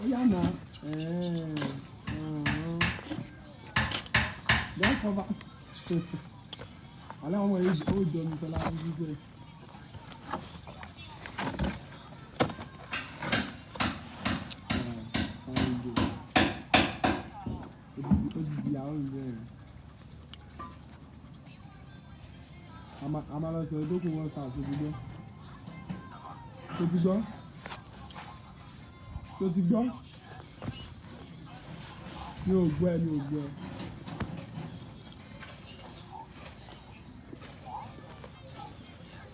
Yeah, now. Don't cover. I don't want to hold them for that. I'm a lot of people want to do. So to go. So to go. No, go.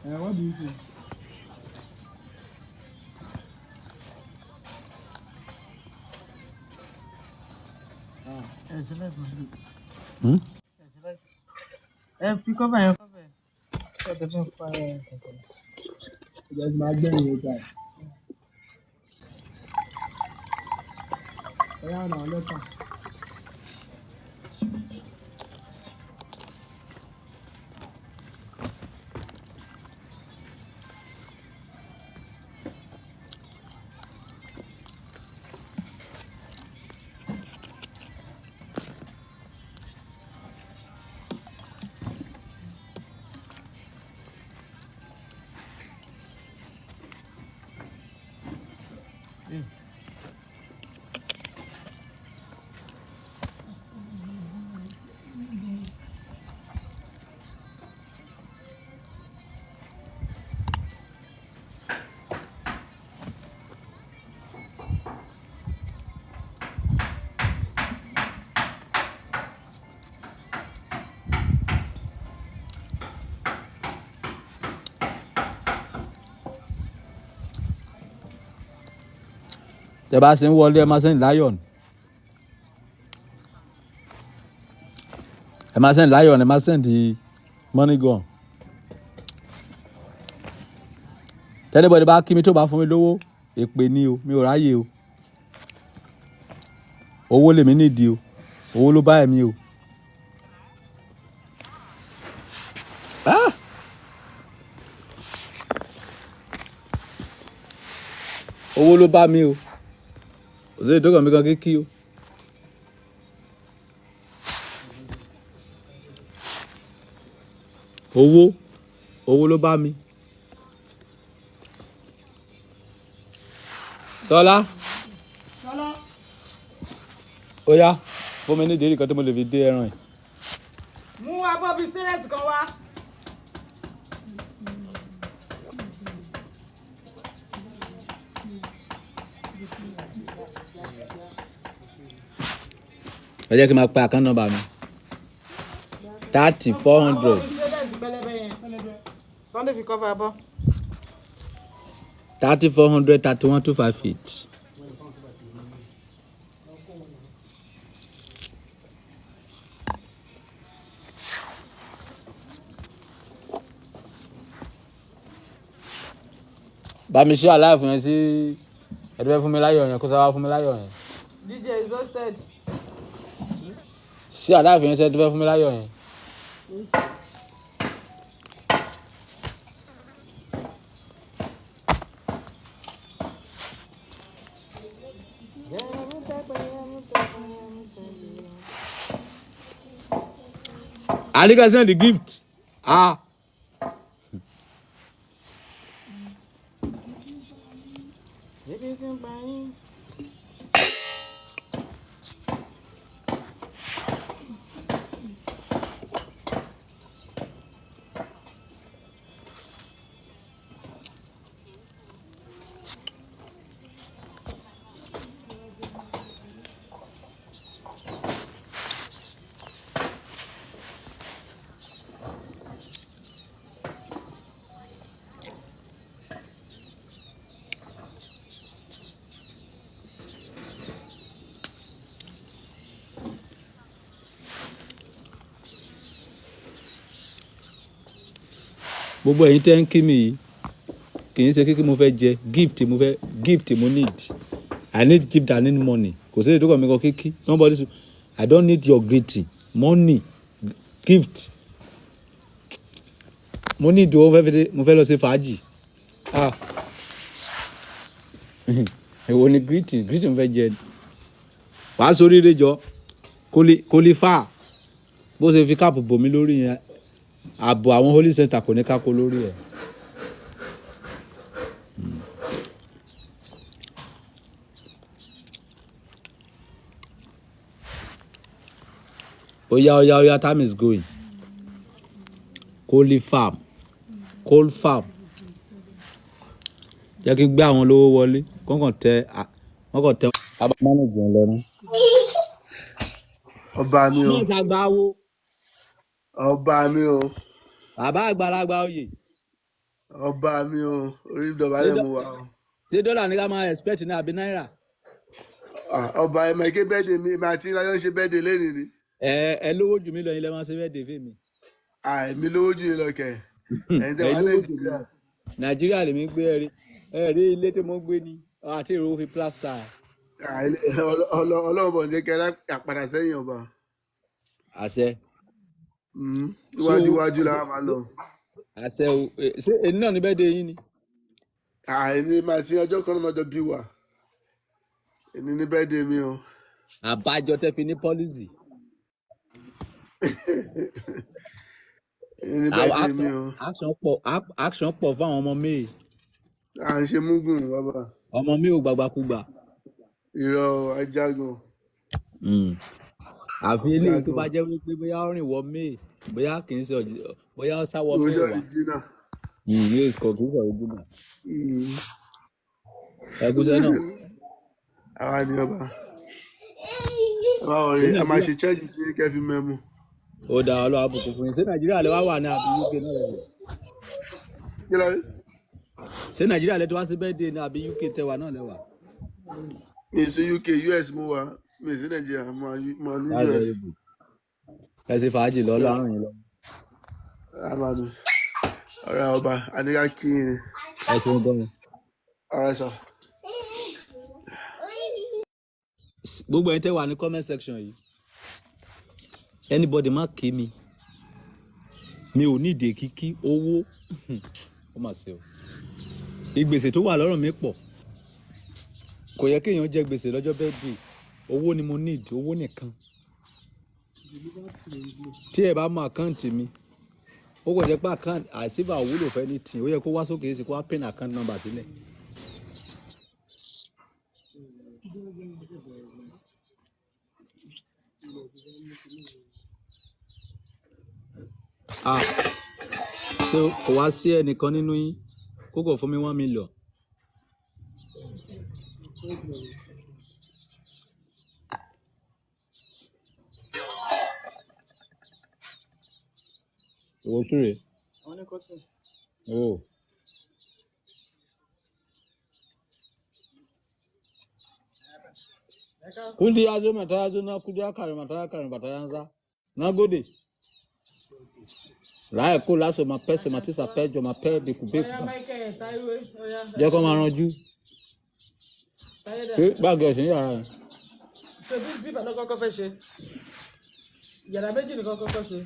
What do you think? It's like if you come here, Just my game inside. Yeah, no, let's go. Tẹ́ bá ṣe ń wọlé ẹ máa send lion. Ẹ máa send lion, ẹ máa send the money gun. Tẹ́lẹ̀bọ̀dé bá kí mi tó bá fún mi lówó, èpè ni o, mi ò ráyè o. Owó lèmi nídìí o. Owó ló bá ẹ̀mí o. Owó ló bá mi o. Òṣèré tó kàn mí kan kíkí o. Owó ló bá mi. Tọ́lá. Ó yá, fún mi ní ìdérí kan tó mo lè fi dé ẹran yìí. mú abọ́ bíi stainless kan wá. Ẹ jẹ́ kí n máa pe account number mi. 30,400. Sunday fi cover abọ́. 30,400 31,258. Bá mi ṣe aláìfún yẹn sí ẹ̀dùnfẹ́ fún mi láyọ̀ yẹn kó sábà fún mi láyọ̀ yẹn. DJ is roasted. Ṣé aláìfún yẹn sí ẹ̀dùnfẹ́ fún mi láyọ̀ yẹn. Alika send the gift. Gbogbo ẹ̀yin tẹ́ ń kí mi yìí kì í ṣe kí mo fẹ́ jẹ gift mo need. I need gift, I need money. Kò sí èdè tó kàn mí kan kíkí. Nobody, I don't need your greeting. Money, gift. Mo need owó mo fẹ́ lọ ṣe fàájì. èwo ni greeting fẹ́ jẹ wàá sórí ilé jọ kó lè fà bó ṣe fi káàpù bò mí lórí yẹn ààbò àwọn holy center kò ní kákó lórí ẹ̀. Oya, time is going. Cold farm. Jẹ́ kí n gbé àwọn lówó wọlé. Wọ́n kàn tẹ. Abá mánéjì ẹ̀ lẹ́nu. Ọba mi o. Ọmọ ìṣàgbà wo. Ọba mi o. Bàbá àgbàlagbà oyè. Ọba mi o. Orí ìdọ̀bálẹ̀ mo wà o. Ṣé dọ́là ní ká máa expect ní àbí náírà? Ọba ẹ̀ máa ké bẹ́ẹ̀dẹ̀ mi àti láyọ̀ ń ṣe bẹ́ẹ̀dẹ̀ lẹ́nìí ni. Ẹ lówó jù mí lọ ilẹ̀ máa ṣe bẹ́ẹ̀ dé fèmí. Èmi lówó jù yín lọ kẹ̀. Ẹ̀yin tẹ́ wà Nàìjíríà. Nàìjíríà lèmi gbé ẹ̀rí ilé tí mo gbé ni àti ìrò fi plaster. Ọlọ́run bọ̀ ní kẹ́rẹ́ àpàdà sẹ́yìn ọba. Àṣẹ. Iwájú la máa lọ. Àṣẹ o ṣé èyí náà ní bẹ́ẹ̀ dé yín ni. Èmi máa ti ọjọ́ kan náà lọ́jọ́ bí wà. Èmi ní bẹ́ẹ̀ dé mi o. Àbájọ tẹ́ fi ní pọ́lísì. Èmi ní bẹ́ẹ̀ dé mi o. Action pọ̀ fáwọn ọmọ mi. À ń ṣe múgùn bàbá. Ọmọ mi ò gbàgbàkúgbà. Irọ́ ajágun. Àfi eléyìí tó bá jẹ́ wípé bóyá ó rìn wọ May bóyá kì í ṣe bóyá ó sáwọ́ May wá. Yes, kò kí n sọ̀rọ̀ jùlọ. Ẹgúsẹ́ náà. Àwa ni ọba. A máa ṣe chẹ́ẹ̀jì sí kẹfì mẹ́mu. Ó dá ọlọ́wà bùkún fún yín. Ṣé Nàìjíríà lè wá wà ní àbí UK náà lẹ́wọ̀? Kí ló rí? Ṣé Nàìjíríà lè tó wá sí birthday ní àbí UK tẹwà náà lẹ́wà? Mi sí UK, US mo wà. Mi sí Nàìjíríà, mo ní US. Ẹ sì fàájì lọ lọ́rùn yìí lọ. Àmàlù. Ọ̀rẹ́ ọba, àníkà kí ni. Ẹ ṣeun gan-an. Ọ̀rẹ́ sọ. Gbogbo ẹni tẹ́ wà ní comment section yìí. Anybody má kí mi ò ní ìdè kíkí owó ó mà ṣe o. Ìgbèsè tó wà lọ́rùn mi pọ̀. Kò yẹ kéèyàn jẹ gbèsè lọ́jọ́ birthday. Owó ni mo need, owó nìkan. Tí ẹ bá mọ àkáǹtì mi ó kò jẹ́ pé àkáǹtì àìsíbà òwúlò fẹ́ ní tì ó yẹ kó wá sókè sí kó wá pin account number sílẹ̀. Ṣé kò wá sí ẹnìkan nínú yín kó kò fún mi 1 million. Owó súre. Oh. Kundi ajo matayajo na kudi akari matayakari batayanza. Na gode. Láì kó láṣọ máa pẹ́sẹ̀ máa tíṣà pẹ́jọ máa pẹ́ bíkúbíkú. Jẹ́ kó máa ranjú. Ṣé báàgì ọ̀sìn yàrá yẹn? Ṣé bí bàbá kọ́kọ́ fẹ́ ṣe? Yàrá méjì nìkan kọ́kọ́ ṣe.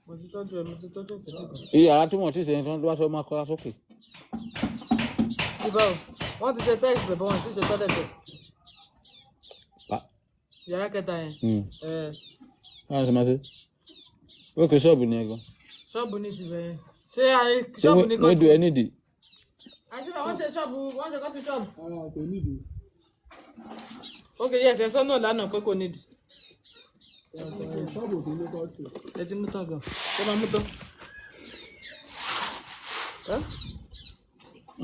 Mo ti tọ́jú ẹ̀. Iyàrá tí wọ́n ti ṣe nǹkan tó wá sọ máa kọ́ra sókè. Ibà o, wọ́n ti ṣe tẹ́ẹ̀sì bẹ̀bẹ̀ wọ́n ti ṣe tọ́lẹ̀tẹ̀. Yàrá kẹta yẹn. Báwo ṣe máa ṣe? Ókè ṣọ́ọ̀bù ni ẹ̀gan. Ṣọ́ọ̀bù ní ti bẹ̀rẹ̀. Ṣé ṣọ́ọ̀bù ní kọ́tù? Ṣé wọ́n nídìí? Àjíbà wọ́n ṣe ṣọ́ọ̀bù, wọ́n ṣe kọ́tù ṣọ́ọ̀bù. Kò nídìí. Ok, yes, ẹ̀sọ́ náà lánàá pé kò nídìí. Ṣọ́ọ̀bù tó ní kọ́tù. Ẹ ti mú tán gan. Ṣé máa mú tán?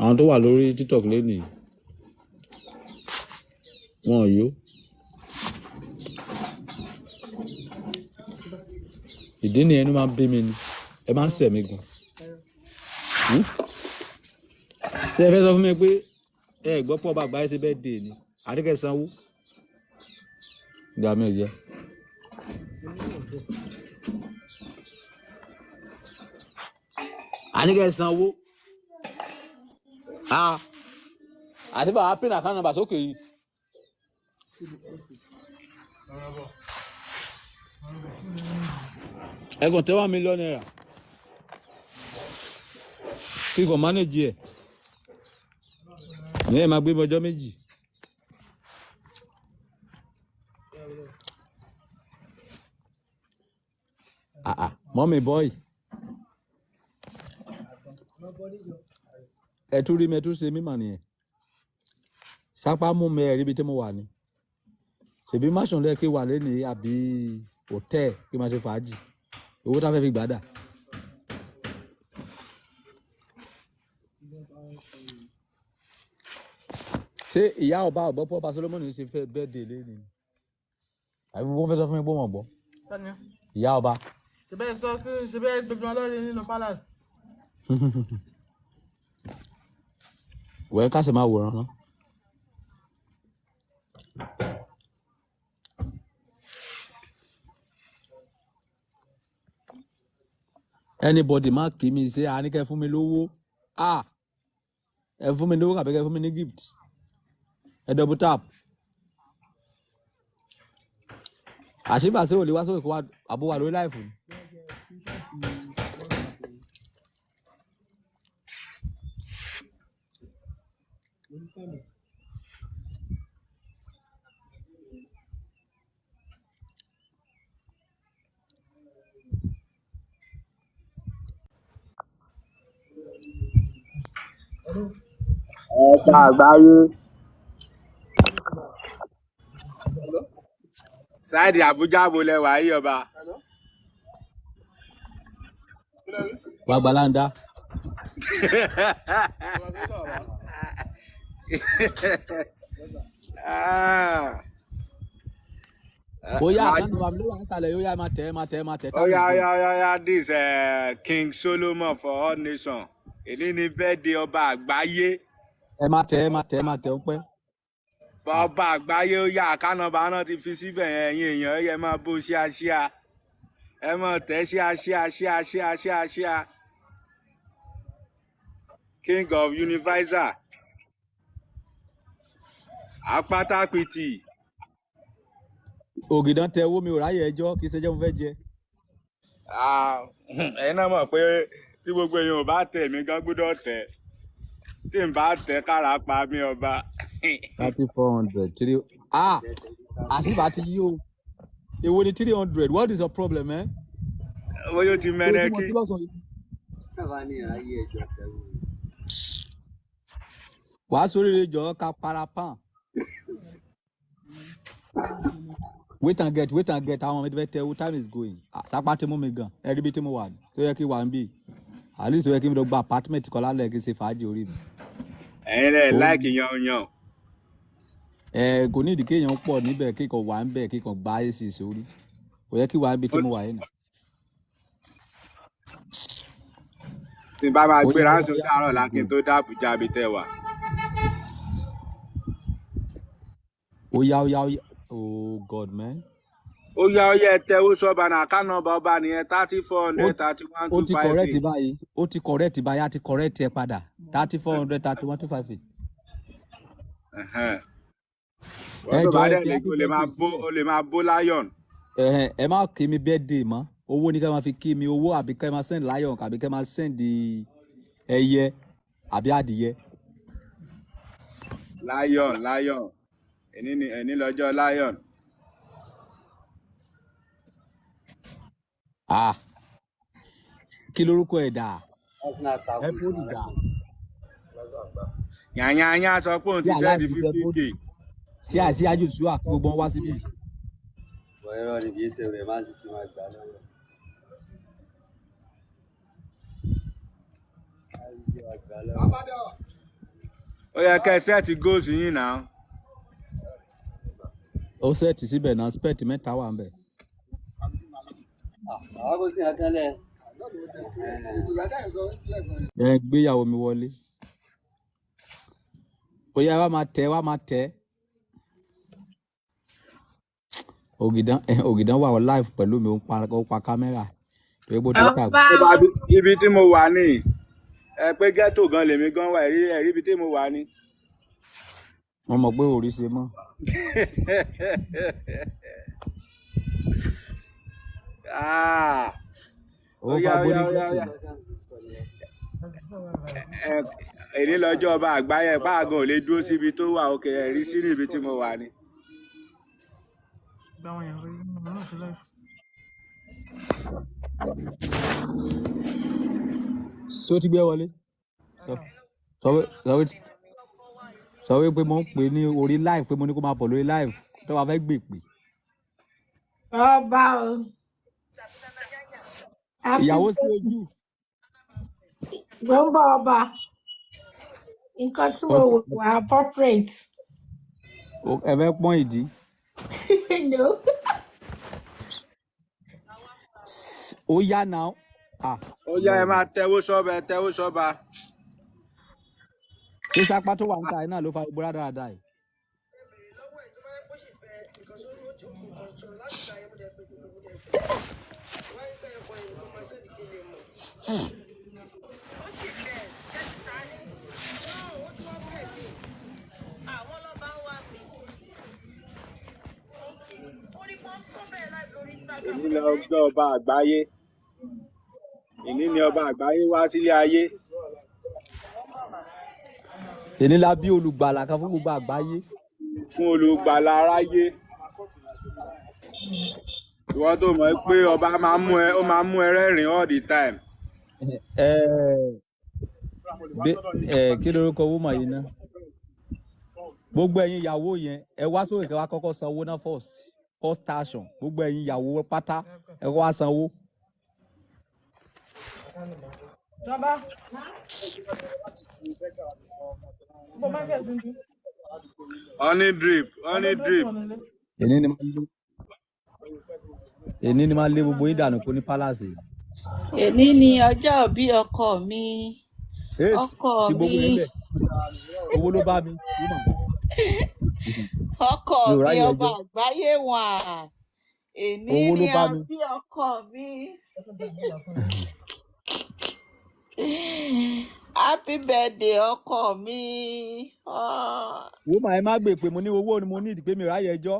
Àwọn tó wà lórí TikTok lénìí wọn ò yó. Ìdí ni ẹnu máa ń bí mi ni ẹ máa ń sẹ̀ mí gan. Ṣé ẹ fẹ́ sọ fún mi pé ẹ gbọ́ pọ̀ bàbá ẹ ti bẹ́ẹ̀ dé ni àdékẹ́ sanwó ìgbà mi ò jẹ́. Àdékẹ́ sanwó àti bàbá pín àkáǹtì nàmbà sókè yìí. Ẹ̀gbọ́n tẹ́ $1 million kí n kò mánéjì ẹ̀. Ní ẹ̀ máa gbé ọjọ́ méjì. Mọ́mí boy. Ẹ tún rí mi ẹ tún ṣe mímọ̀ nìyẹn. Sápá mú mi ẹ̀rí ibi tí mo wà ní. Ṣèbí máṣọ̀n lẹ́ẹ̀kí wà lẹ́nu àbí hòtẹ́ẹ̀ kí n máa ṣe fàájì. Owó tá fẹ́ fi gbádà. Ṣé ìyá ọba ọ̀gbọ́pọ̀ ọba Solomoni ṣe fẹ́ birthday lẹ́nu? Àbí wọ́n fẹ́ sọ fún mi pé wọ́n gbọ́. Ìyá ọba. Ṣé bẹ́ẹ̀ sọ sí ṣe bẹ́ẹ̀ gbogbo ọlọ́rin nínú palace. Wẹ́ẹ́ ká ṣe máa wòran náà. Anybody má kí mi ṣe àníkẹ́ fún mi lówó. Ẹ fún mi lówó kàbí kẹ́ fún mi ní gift. Ẹ double tap. Àṣìbàṣe ò lè wá sókè kó wá àbúwà lórí láìfù. Ẹ̀ka àgbáyé. Sáìdì Àbújá mo lẹ wà yí ọba. Wà gbàláńdá. Oya àkànnì wà mí ló wà nísàlẹ̀ yóò yá máa tẹ̀. Oya this King Solomon for all nation. Èdè ní birthday ọba àgbáyé. Ẹ máa tẹ̀ ń pẹ́. Ọba àgbáyé ó yá àkànnàbà náà ti fi síbẹ̀ ẹ̀yin èèyàn ẹ máa bó ṣíaṣíà. Ẹ máa tẹ̀ ṣíaṣíà. King of Univisor. Apátápìtì. Ògìdán tẹ owó mi ò ráyè ẹjọ́ kì í ṣe jẹ́ mo fẹ́ jẹ. Ẹ̀yin náà mọ̀ pé tí gbogbo èèyàn ò bá tẹ̀ mí gan gbọ́dọ̀ tẹ̀. Tí n bá tẹ̀ kára pa mí ọba. 3,400 3 àṣìbà ti yí o. Èwo ni 300? What is your problem, eh? Owó yóò ti mẹ́rẹ̀ kí. Wàá sórí rẹ jọ ká parapan. Wait and get àwọn ọmọ ẹgbẹ́ tẹ wo time is going. Sápá tí mú mi gan ẹ̀rí bí tí mo wà ní tí ó yẹ kí wà ń bì. At least ó yẹ kí mi lọ gba apartment kan lálẹ́ kí n ṣe fàájì orí mi. Ẹ̀yin rẹ̀ láìkì yan. Kò ní ìdí kéèyàn pọ̀ níbẹ̀ kíkan wà ń bẹ̀ kíkan gba AC sórí. Kò yẹ kí wà ń bì tí mo wà yìí nà. Tí n bá máa gbé ránṣẹ́ láàárọ̀ lákín tó dá Àbújá bí tẹ́ wà. Oya. Oh God, man. Oya ẹ tẹ́wọ́ sọ́ba náà àkànnàbà ọba nìyẹn 3,400 31,258. Ó ti correct báyìí á ti correct ẹ padà 3,400 31,258. Wọ́n tó bá dẹ̀ ní kó lè máa bó lion. Ẹ má kí mi birthday mọ́. Owó ní ká máa fi kí mi owó àbí ká máa send lion àbí ká máa send ẹyẹ àbí adìyẹ. Lion. Ẹni lọ́jọ́ lion. Kí lorúkọ ẹ̀ dà? Ẹ fóònù dà. Yànyànyà sọ pé òun ti send 50k. Sí àìsí àjòsú àti gbogbo wọn wá síbí. Bọ̀yẹ̀rọ̀ ni kì í ṣe rẹ̀ máa sì ti máa gbà lọ́wọ́. Ó yẹ kẹ́ sẹ́ẹ̀tì góòsì yín náà. Ó sẹ́ẹ̀tì síbẹ̀ náà spẹ́ẹ̀tì mẹ́ta wà ń bẹ̀. Àwọn kò sí àkànlẹ̀. Gbéyàwó mi wọlé. Ó yá wá máa tẹ̀. Ògìdán wà live pẹ̀lú mi ó pa kámẹ́rà. Ibi tí mo wà ní pé ghetto gan lèmi gan wà ẹ̀rí ibi tí mo wà ní. Wọ́n mọ̀ pé orí ṣe mọ́. èyí lọ́jọ́ ọba àgbáyé páàgàn ò lè dúró síbi tó wà òkè ẹ̀rí sí níbi tí mo wà ni. so ti gbé wọlé sọ wípé mo ń pè ní orí live pé mo ní kó máa bọ̀ lórí live tó wàá fẹ́ gbè pè. ọba o. ìyàwó sí ojú. gbọ́ngbà ọba nǹkan tí mo wò wá appropriate. ẹ fẹ́ pọ́n ìdí. no. ó yá náà. ó yá ẹ máa tẹwó sọ́ba. ṣé sápá tó wà ń ta iná ló fa gbogbo dáadáa yìí. èyí ni ọjọ́ ọba àgbáyé. èyí ni ọba àgbáyé wá sílé ayé. èyí la bí olùgbàlà kan fún gbogbo àgbáyé. fún olùgbàlà aráyé. ìwọ tó mọ̀ pé ọba máa mú ẹ rẹ́rìn all the time. kí lorúkọ woman yìí ná. gbogbo ẹ̀yin ìyàwó yẹn ẹ wá sókè kẹ́ wá kọ́kọ́ sanwó ná first station gbogbo ẹ̀yin ìyàwó pátá ẹ kọ́ wá sanwó. jọba. honey drip. èní ni máa lé gbogbo yín dànù kó ní palace. èní ni ọjọ́ bí ọkọ mi. ọkọ mi. owó ló bá mi. ọkọ mi ọba àgbáyé wà. èní ni àbí ọkọ mi. happy birthday ọkọ mi. wo màá ẹ má gbè pé mo ní owó ni mo ní ìdí pé mi ò ráyè ẹjọ́.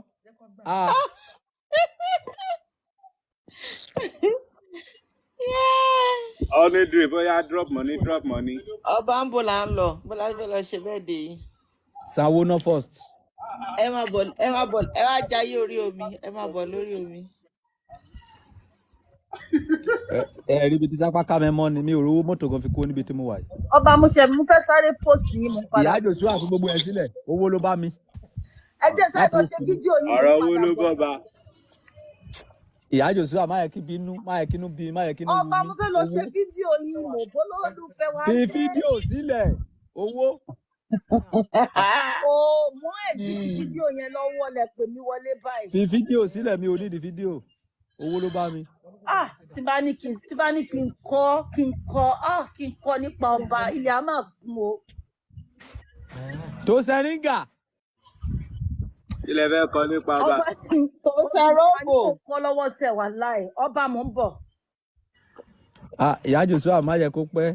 honey drip bóyá drop money. ọba ń bọ̀ là ń lọ bọ́lá fẹ́ lọ ṣe birthday yìí. sanwó ná first. ẹ má bọ̀ ẹ wá jayé orí omi ẹ má bọ̀ lórí omi. ẹ rí ibi tí sápá ká mi mọ́ ni mi ò rówó mọ́tò kan fi kó níbi tí mo wà yìí. ọba mo fẹ́ sáré post yín mo padà. ìyá Joshua àti gbogbo ẹ sílẹ̀ owó ló bá mi. ẹ jẹ́ sáré lọ ṣe fídíò yín. ọ̀rọ̀ owó ló bọ́ ba. ìyá Joshua má yẹ kí bínú má yẹ kínú bí má yẹ kínú yìí. ọba mo fẹ́ lọ ṣe fídíò yín mo bólódùfẹ́ wá. fi fídíò sílẹ̀ owó. o mọ ẹ̀dí fídíò yẹn lọ́wọ́ lẹ pè mí wọlé báyìí. fi fídíò sílẹ̀ mi ò ní di fídíò owó ló bá mi. tí bá ní kí n kọ́ nípa ọba ilé a máa kún o. tó sẹ́ríngà. ilẹ̀ fẹ́ kọ́ nípa ọba. tó sẹ́rọ́bù. ọba ní kò kọ́ lọ́wọ́ sẹ̀ wá láì ọba mò ń bọ̀. ìyá Joshua má yẹ kó pẹ́.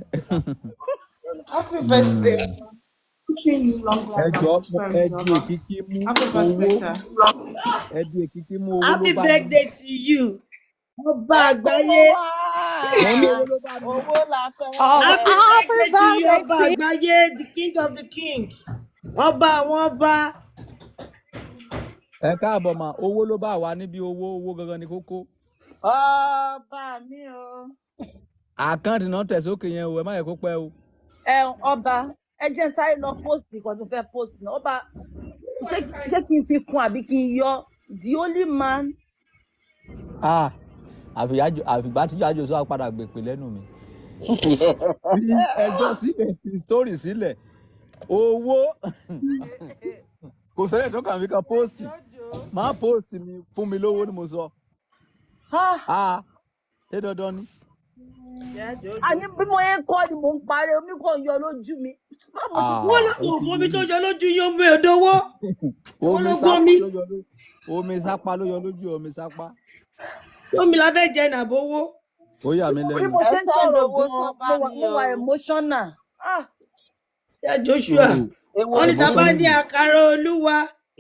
happy birthday. ẹjọ́ ẹdí èkìkí mú owó ẹdí èkìkí mú owó ló bá mi. happy birthday to you. ọba àgbáyé. owó la fẹ́. happy birthday to you ọba àgbáyé the king of the king. ọba àwọn ọba. ẹ káàbọ̀ mà owó ló bá wà níbi owó gangan ní kókó. ọba mi o. àkáǹtì náà tẹ̀sókè yẹn o ẹ má yẹ kó pẹ́ o. ọba ẹ jẹ́ sáré lọ post nǹkan tó fẹ́ post náà ọba ṣé kí n fi kún àbí kí n yọ the only man. àfìgbà tí ìyá Joshua padà gbèpè lẹ́nu mi. fi ẹjọ́ sílẹ̀ fi story sílẹ̀ owó kò sẹ́lẹ̀ tó kàn mí kan post máa post mi fún mi lówó ni mo sọ. ṣé dandan ni. àní bí mo yẹn kọ́ ni mò ń parẹ́ omi kò yọ lójú mi. wọ́n lọ kò fún omi tó yọ lójú yóò mú èdòwó. omi sápá ló yọ lójú omi sápá. omi la fẹ́ jẹ nàbówó. ó yà mí lẹ́nu. bí mo ṣe ń sọ̀rọ̀ gan-an mo wà emotional. ìyá Joshua wọ́n ní tábà ní àkàrà olúwa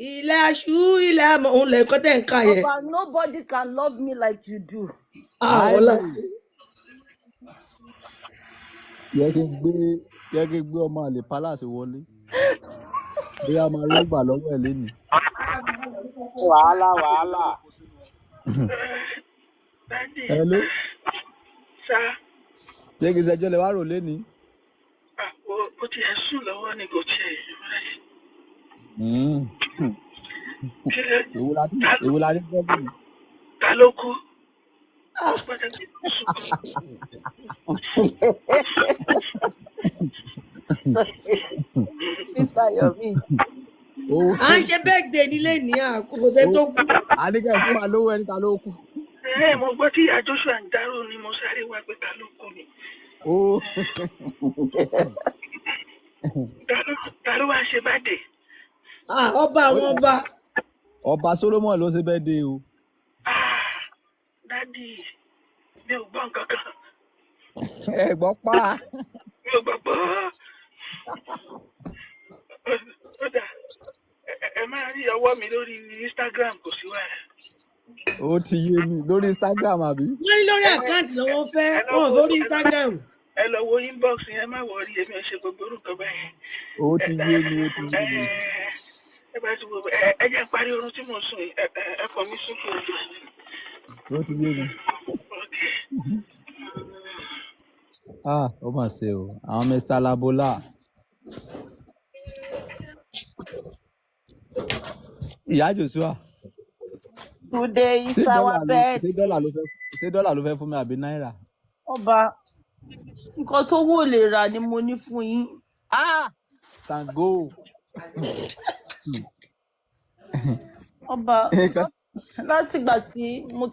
ilé aṣú ilé àmọ́ òun lẹ́kọ́ tẹ̀ ń kà yẹn. ọba nobody can love me like you do. ọlá. yẹ kí n gbé jẹ́ kí gbé ọmọ àlè palace wọlé bóyá máa rí gbà lọ́wọ́ ẹ̀ lẹ́nu. wàhálà. Hello. Sá. Ṣé kí sẹjọ́ lè wá rò lẹ́ni? Ó ti ẹ̀ sùn lọ́wọ́ ni kò tiẹ̀ Èwo la rí fọ́ọ̀bù mi? Ta ló kú? Mr. Yomi. À ń ṣe birthday nílé ní àkókò ṣe tó kú. A ní kẹ́ ẹ̀ fún wa lówó ẹni ta ló kú. Mo gbọ́ tí ìyá Joshua ń dárò ni mo sáré wá pé ta ló kú ni. Ta ló wá ṣe birthday? Ọba àwọn ọba. Ọba Solomon ló ṣe birthday o. Dádì mi ò gbọ́ nǹkan kan. Ẹ gbọ́ pa. Mi ò gbàgbọ́. Ó dà ẹ máa rí ọwọ́ mi lórí Instagram kò sí wàhálà. Ó ti yé mi lórí Instagram àbí? Wọ́n ní lórí àkáǹtì lọ́wọ́ fẹ́ wọ́n lórí Instagram. Ẹ lọ wo inbox yẹn má wọrí èmi ò ṣe gbogbo orúkọ báyìí. Ó ti yé mi. Ẹ bá ti wo ẹ jẹ́ parí orun tí mo sùn ẹ kàn mí sókè ọjọ́. Ó ti yé mi. Ó mà ṣe o àwọn Mr. Labola. Ìyá Joshua. Today is our birthday. Ṣé dọ́là ló fẹ́ fún mi àbí náírà? Ọba nǹkan tó wò lè rà ni mo ní fún yín. Sango. Ọba láti ìgbà tí mo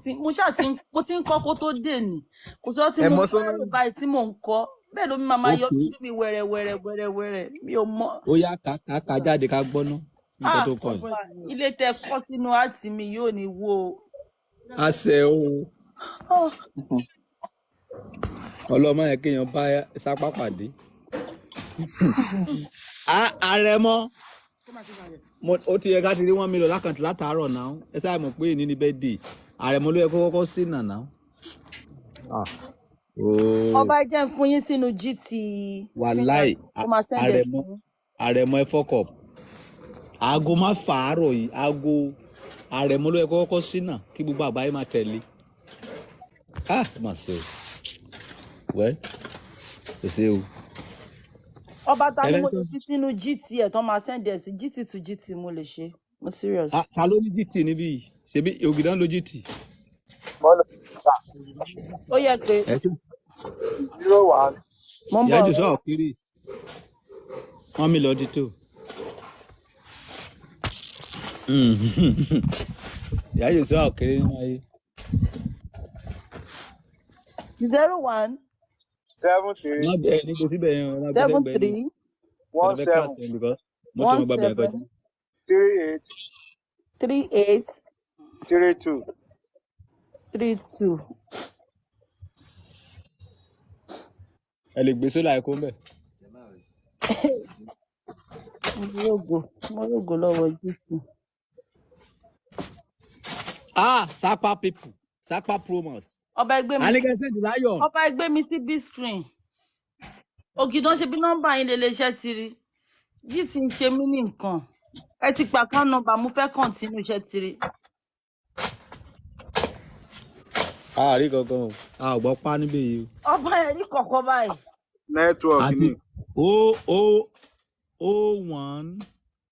ti ń kọ́ kó tó dé ni kò sọ tí mo fẹ́ràn báyìí tí mò ń kọ́ bẹ́ẹ̀ ló mi máa yọ ojú mi wẹ̀rẹ̀ mi ò mọ̀. Ó yá ká jáde ká gbọ́ná nǹkan tó kọ́ yìí. Ilé tẹ kọ́ sínú àtì mi yóò ní wó o. Àṣẹ o. Ọlọ́mọ yẹn kéèyàn bá sápá pàdé. Àrẹ̀mọ ó ti yẹ ká ti rí 1 million lákàntì látàárọ̀ náà ẹ sáà mọ̀ pé èyí ní birthday Àrẹ̀mọ ló yẹ kó kọ́kọ́ sí nàná. Ọba jẹ́ fún yín sínú GT. Wàláì Àrẹ̀mọ ẹ fọ́kọ̀ aago má fàárọ̀ yìí aago Àrẹ̀mọ ló yẹ kó kọ́kọ́ sí náà kí gbogbo àgbáyé máa tẹ̀lé. Mà ṣe o wẹ́ kò ṣe o. Ọba ta ni mo lè fi sínú GT ẹ̀ tán máa send ẹ̀ sí GT to GT mo lè ṣe mo serious. Ta ló ní GT níbí yìí ṣebí Ògìdán ló GT. Ó yẹ pé 01. mo ń bọ̀. Ìyá Joshua òkèrè 1 million ti tó. Ìyá Joshua òkèrè nínú ayé. 01 73 Má bẹ́ẹ̀ ní kò síbẹ̀ yẹn ọ̀nà gbẹ́dẹ́gbẹ́ ni. 17 38 32. 32. Ẹ lè gbé sólà ẹ̀kọ́ mbẹ̀. Mo rògò lọ́wọ́ GT. Sapa people Sapa promos. Ọba ẹgbẹ́ mi ọba ẹgbẹ́ mi sí big screen. Ògìdán ṣe bí nọ́mbà yín lè ti rí. GT ń ṣe mí ní nǹkan. Ẹ ti pa account number mo fẹ́ continue iṣẹ́ ti rí. Rí gangan o ò gbọ́ pa níbí yìí. Ọba ẹ̀ rí kọ̀ọ̀kan báyìí. Network ni. 001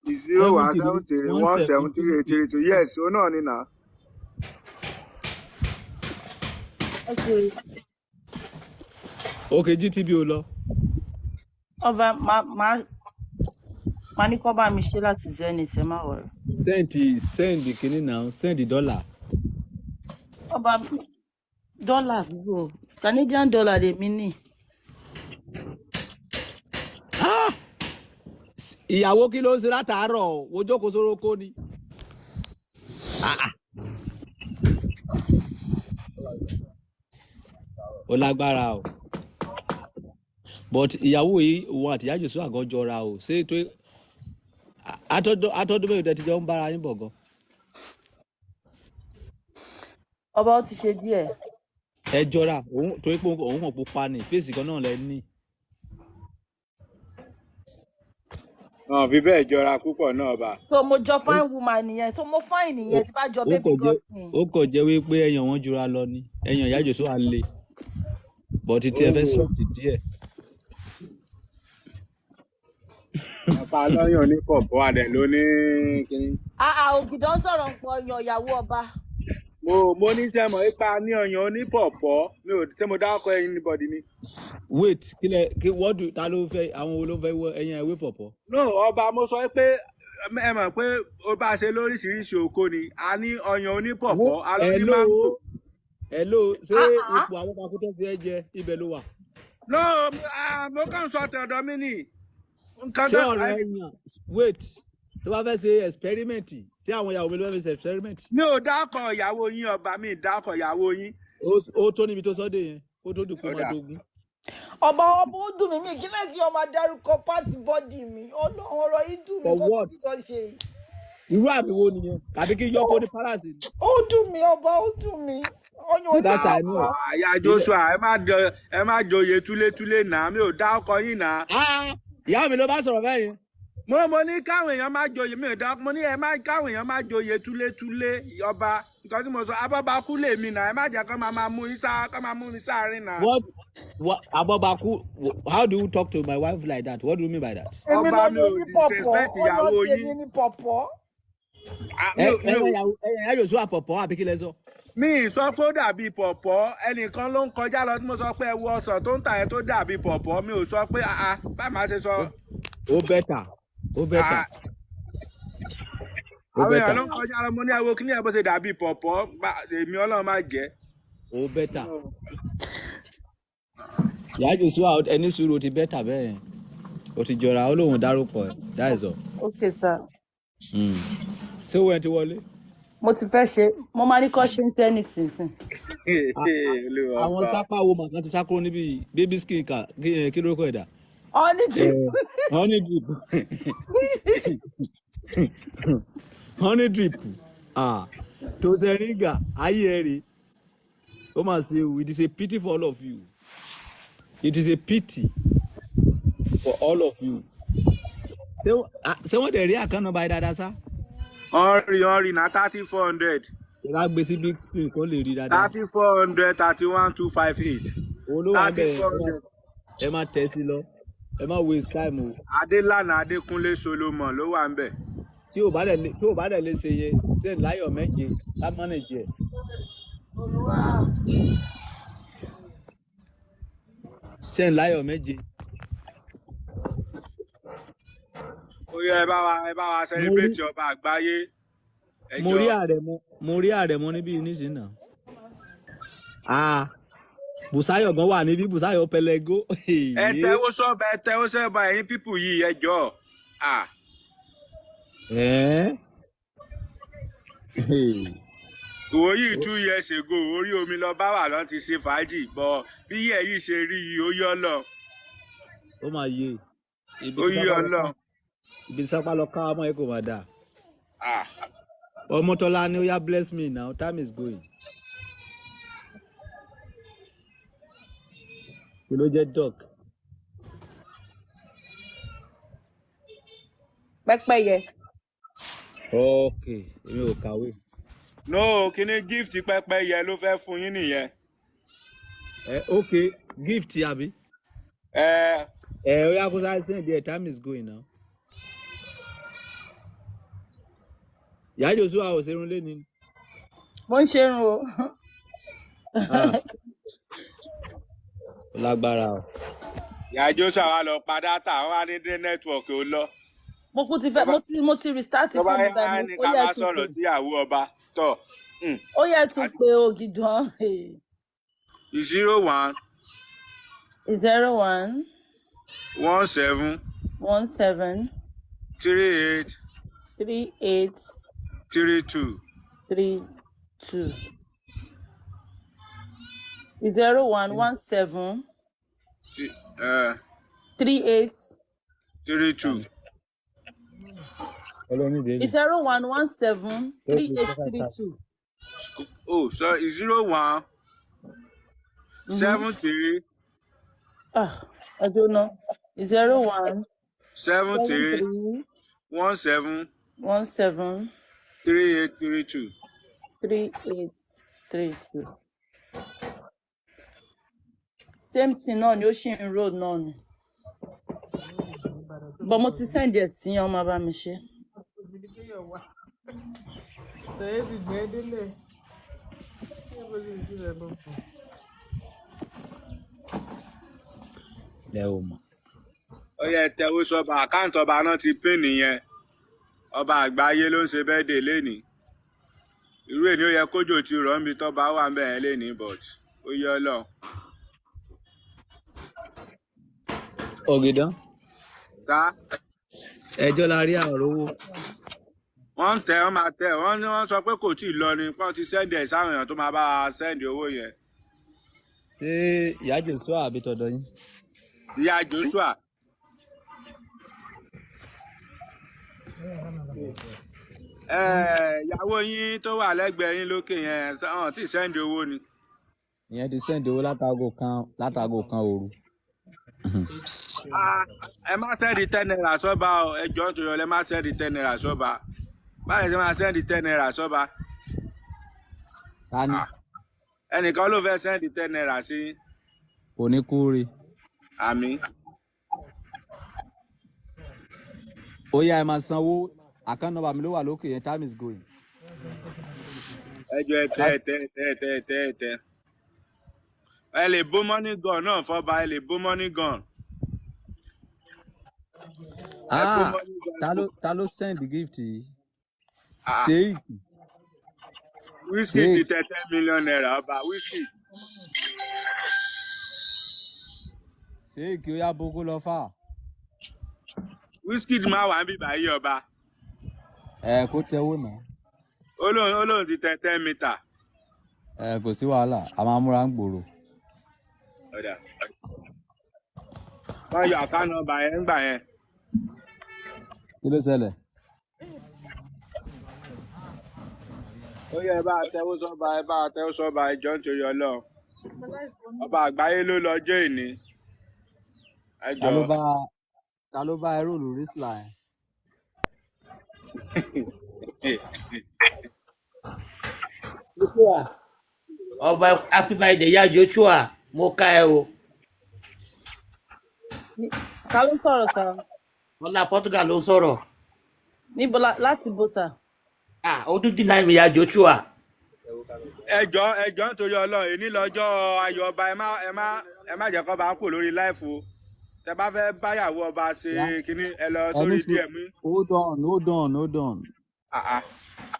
0173832. Yes, o náà ni náà. Okay, GTB o lọ. Ọba máa ní kọ́ bá mi ṣe láti Zenith ẹ má wọ̀rọ̀. Send kìíní náà send dollar. Ọba dollar gbogbo Canadian dollar lèmi ní. Ìyàwó kí ló ń ṣe látàárọ̀ wo jókòó sóró kó ni. Ó lágbára o but ìyàwó yìí òun àti Ìyá Joshua àgọ́ jọra o ṣé tó atọ́dún mẹ́rin tẹ́tí jọ ń bára yín bọ̀ gan. Ọba ó ti ṣe díẹ̀. Ẹ jọra òun torí pé òun kàn pupa ní fèsì kan náà lẹ ní. Fi bẹ́ẹ̀ jọra púpọ̀ náà bá. So mo jọ fine woman nìyẹn. So mo fine nìyẹn tí bá jọ baby Gustin. Ó kò jẹ́ wípé ẹyàn wọn jura lọ ni. Ẹyàn Ìyá Jòsó à ń le. But ti ẹ fẹ́ soft díẹ̀. Ọba lọ́yàn ní pọ̀pọ̀ adẹ̀ ló ní kíní. Ògìdán sọ̀rọ̀ ń pọ̀ ọyàn ìyàwó ọba. Mo ní sẹ́mọ̀ ipa ní ọyàn onípọ̀pọ̀ mi ò tẹ́ mo dákọ̀ anybody ni. Wait, ta ló fẹ́ àwọn wo ló fẹ́ wọ ẹyàn ìwé pọ̀pọ̀? No, ọba mo sọ pé ẹ mọ̀ pé ó bá ṣe lóríṣiríṣi oko ni a ní ọyàn onípọ̀pọ̀ a ló ní máńgò. Hello, ṣé ipò àwọn kakútọ́ fi ẹ jẹ ibẹ̀ ló wà? No, mo kàn sọ tọ̀dọ̀ mi ni. Ṣé ọ̀rọ̀ ẹ̀yàn wait tó bá fẹ́ ṣe experiment ṣé àwọn ìyàwó mi ló fẹ́ ṣe experiment? Mi ò dákọ̀ ìyàwó yín ọba mi dákọ̀ ìyàwó yín. Ó tó níbi tó sọ́dẹ̀ yẹn ó tó dùn kó máa dogun. Ọba ó dùn mí kí lè fi ọmọ dárúkọ pàtì bọ́dì mi ọ̀rọ̀ yìí dùn mí kó kí lọ ṣe. Irú àmì wo nìyẹn? Tàbí kí yọ́pọ̀ ní palace ni? Ó dùn mí ọba ó dùn mí. Àyà Joshua ẹ má joyè túlétúlé náà mi ò dá ọkọ yín náà. Ìyá mi ló bá sọ̀rọ̀ bẹ́ẹ̀ yẹn. Mo ní káwọn èèyàn má joyè mi ò dá mo ní káwọn èèyàn má joyè túlétúlé ọba nǹkan tí mo sọ abọ́bakú lè mi náà ẹ má jẹ́ kó máa mú mi sáárín náà. What abọ́bakú? How do you talk to my wife like that? What do you mean by that? Ọba mi ò disrespect ìyàwó yín. Ẹ̀yàn Ìyá Jòsó àpọ̀pọ̀ àbí kí lẹ sọ? Mi sọ pé ó dàbí pọ̀pọ̀ ẹnìkan ló ń kọjá lọ tí mo sọ pé ẹ wo ọsàn tó ń tà yẹn tó dàbí pọ̀pọ̀ mi ò sọ pé báyìí máa ṣe sọ. Ó bẹ́tà. Àwọn èèyàn ló ń kọjá lọ mo ní ẹ wo kí ni ẹ bó ṣe dàbí pọ̀pọ̀ èmi Ọlọ́run máa jẹ́. Ó bẹ́tà. Ìyá Jòsó ẹni sùúrù ti bẹ́tà bẹ́ẹ̀ o ti jọra ó lóun dárúkọ ẹ̀ that is all. Okay sir. Ṣé owó ẹ ti wọlé? Mo ti fẹ́ ṣe mo máa ní kọ́ ṣe ń tẹ́ nísinsìnyí. Àwọn sápá wo màkàn ti sá kúrò níbi baby skin kí lórúkọ ẹ̀dá? Honey drip. Honey drip. To Seringa ayé ẹ rè ó mà ṣe o it is a pity for all of you. It is a pity for all of you. Ṣé wọ́n dẹ̀ rí àkànnà báyìí dáadáa sá? Ọ̀rìn na 3400. Ìlà gbé sí big screen kó lè rí dáadáa. 3400 31258. Olówó abẹ́ ẹ má tẹ̀ sí lọ ẹ má waste time o. Adélànà Adékúnlé Solomon ló wà ń bẹ̀. Tí o bá dẹ̀ lè ṣe yẹ send láyọ̀ méje lá manage ẹ̀. Send láyọ̀ méje. Ó yẹ ẹ bá wa celebrate ọba àgbáyé. Mo rí àrẹ̀mọ níbí nísìnyí náà. Bùsáyọ̀ gan wà níbí Bùsáyọ̀ pẹlẹgó. Ẹ tẹ́wọ́ sọ́ọ̀bà ẹ̀yin pípù yìí ẹ jọ̀ọ́. Ìwò yìí 2 years ago orí omi lọ bá wà lọ́n ti ṣe fàájì bọ̀ bí yẹ̀ yìí ṣe rí yìí ó yọ́ lọ. Ó máa yé. Ó yọ́ lọ. Ibi sápá lọ ká ọmọ ẹ kò máa dà. Ọmọtọ́lá ni ó yá bless me now time is going. Kí ló jẹ́ duck? Pẹ́pẹ́yẹ. Okay, èmi ò kàwé. No, kí ni gift pẹ́pẹ́yẹ ló fẹ́ fún yín nìyẹn. Okay, gift àbí? Ó yá kó sáré sẹ́yìn díẹ̀ time is going now. Ìyá Jòsó àwọn òṣèrun lé ní. Mo ń ṣerun o. Lágbára o. Ìyá Jòsó àwa lọ pa dátà àwọn wá ní dé nẹ́tíwọ̀kì ó lọ. Mo kú ti fẹ́ mo ti restart fún mi báyìí. Ní ká máa sọ̀rọ̀ sí ìyàwó ọba tọ̀. Ó yẹ tún pé Ògìdán. 01 01 17 17 38 38 32 32 01 17 38 32. 0117 3832. Oh, sorry, 01 73. I don't know. 01 73 73 17 17 3832. 3832. Same thing náà ni ó ṣì ń road náà ni. But mo ti send ẹ̀ sí ọmọ bá mi ṣe. Tẹ̀yẹ́ ti gbẹ́ délẹ̀. lẹ o mọ. Ó yẹ tẹ̀wó sọ́ba àkáǹtì ọba náà ti pín nìyẹn. Ọba àgbáyé ló ń ṣe birthday lénìí. Irú èní ó yẹ kójò ti rọ̀ níbi tọ́ba wà ń bẹ̀rẹ̀ lénìí but ó yẹ Ọlọ́run. Ògìdán Tá ẹjọ́ la rí àròwó. wọ́n ń tẹ̀ wọ́n máa tẹ̀ wọ́n sọ pé kò tí ì lọ ni wọ́n ti sẹ́ndì ẹ̀ sáwọn èèyàn tó máa bá a sẹ́ndì owó yẹn. ṣé ìyá Joshua àbí tọ̀dọ̀ yín. Ìyá Joshua. Ìyàwó yín tó wà lẹ́gbẹ̀ẹ́ yín lókè yẹn wọ́n ti sẹ́ndì owó ni. ìyẹn ti sẹ́ǹdì owó látago kan òru. Ẹ má sẹ́ndì 10 naira sọ́ba o ẹ jọ̀ọ́ nítorí ọlẹ́ má sẹ́ndì 10 naira sọ́ba. Báyìí ṣe máa sẹ́ndì 10 naira sọ́ba. ta ni Ẹnìkan ló fẹ́ sẹ́ndì 10 naira sí. oníkúure. Àmín. ó yá ẹ máa sanwó account number mi ló wà lókè yẹn time is going. Ẹ jọ̀ọ́ ẹ tẹ́. Ẹ lè bó money gun náà fọ́ba ẹ lè bó money gun. Ta ló send gift yìí. Sheik. Whiskey ti tẹ 10 million naira ọba whiskey. Sheik ó yá boko lọ fà. Whiskey máa wà níbí báyìí ọba. Kó tẹwó náà. Olóhùn ti tẹ 10 mítà. Kò sí wàhálà a máa múra ń gbòòrò. Ọ̀dà. Wọ́n yọ àkáǹtì nọ́mbà yẹn ń gbà yẹn. Kí ló ṣẹlẹ̀? Ó yẹ ẹ bá tẹwó sọ́ba ẹjọ́ nítorí Ọlọ́run. Ọba àgbáyé ló lọ́jọ́ ìní. Ta ló bá ẹrú lórí sílà yẹn? Joshua ọba happy birthday ya Joshua mo ká ẹ o. Ta ló ń sọ̀rọ̀ sá? Ọlá Portugal ló ń sọ̀rọ̀. Níbo láti bó sá? Ó tún dínà mi ya Joshua. Ẹjọ́ nítorí Ọlọ́run èní lọ́jọ́ ayọ̀ ọba ẹ má jẹ́ kó bá kú lórí láìfo. Tẹ bá fẹ́ báyàwó ọba ṣe kínní ẹ lọ sórí DM. Hold on.